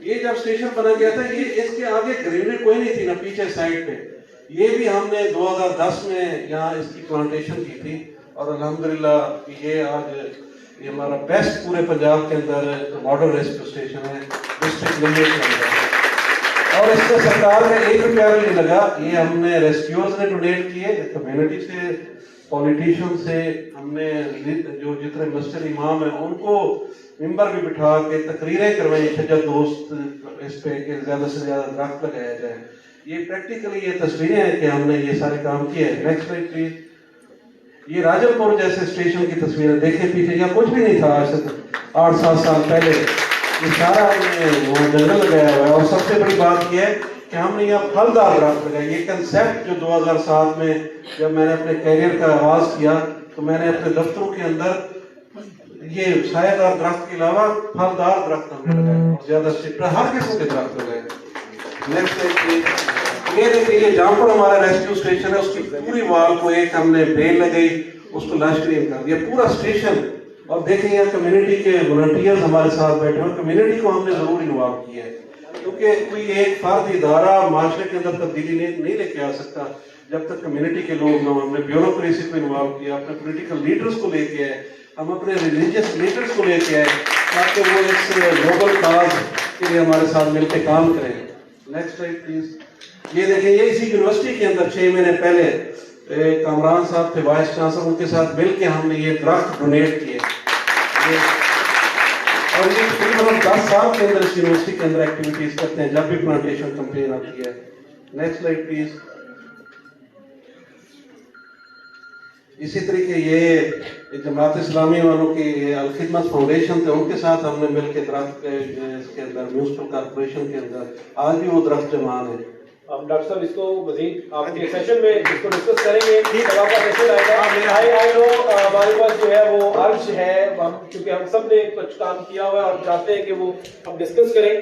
ये जब स्टेशन बना गया था, ये इसके आगे ग्रीनरी कोई नहीं थी ना पीछे साइड पे। ये भी हमने 2010 में यहाँ इसकी प्लांटेशन की थी और अल्हम्दुलिल्लाह ये आज ये हमारा बेस्ट पूरे पंजाब के अंदर मॉडल रेस्क्यू स्टेशन है डिस्ट्रिक्ट नैये के अंदर। और इससे सरकार में 1 रुपया भी नहीं लगा, ये हमने रेस्क्यूअर्स ने डोनेट किए, कम्युनिटी से, पॉलिटिशियन से, हमने जो जितने मस्जिद इमाम है उनको मेंबर भी बिठा के तकरीरें करवाई शजर दोस्त इस पे कि ज्यादा से ज्यादा दरख्त लगाया जाए। ये प्रैक्टिकली ये तस्वीरें हैं कि हमने ये सारे काम किए हैं। Next slide please. ये राजमपुर जैसे स्टेशन की तस्वीरें देखें, पीछे यहाँ कुछ भी नहीं था आज से 8-7 साल पहले, ये सारा हमने वो जंगल लगाया हुआ है। और सबसे बड़ी बात यह है कि हमने यहाँ फलदार दरख्त लगाए। ये कंसेप्ट जो 2007 में जब मैंने अपने कैरियर का आगाज किया तो मैंने अपने दफ्तरों के अंदर ये छायादार दरख्त के अलावा फलदार दरख्त हमने लगाए और ज्यादा से हर किस्म के दरख्त लगाए। Next slide. ये देखिए, ये जामपुर हमारा रेस्क्यू स्टेशन है, उसकी पूरी वॉल को एक हमने बेल लगाई, उसको लश ग्रीन कर दिया पूरा स्टेशन। और देखें यहाँ कम्युनिटी के वॉलंटियर्स हमारे साथ बैठे हैं, कम्युनिटी को हमने जरूर इन्वॉल्व किया है, क्योंकि कोई एक फर्द इदारा माशरे के अंदर तब्दीली नहीं लेके आ सकता जब तक कम्युनिटी के लोग ना। हमने ब्यूरोक्रेसी को इन्वॉल्व किया, अपने पॉलिटिकल लीडर्स को लेके आए, हम अपने रिलीजियस लीडर्स को लेके आए ताकि वो इस ग्लोबल काज के लिए हमारे साथ मिलकर काम करें। Next slide please. ये देखें, ये इसी यूनिवर्सिटी के अंदर 6 महीने पहले कामरान साहब थे वाइस चांसलर, उनके साथ मिलकर हमने ये दरख्त डोनेट किए। और ये तकरीबन हम 10 साल के अंदर इस यूनिवर्सिटी के अंदर एक्टिविटीज करते हैं जब भी प्लांटेशन कंप्लेन आती है। Next slide please. इसी तरीके ये जमात इस्लामी वालों की अल खिदमत फाउंडेशन थे, उनके साथ हमने मिलकर दरख्त इसके अंदर म्यूनिसिपल कॉर्पोरेशन के अंदर आज भी वो दरख्त जमान है। हम डॉक्टर साहब इसको मजीद आपके सेशन में इसको डिस्कस करेंगे, सवाल का सेशन आएगा। आई नो हमारे पास जो है वो अर्ज है, क्योंकि हम सब ने कुछ काम किया हुआ है और चाहते हैं कि वो हम डिस्कस करें।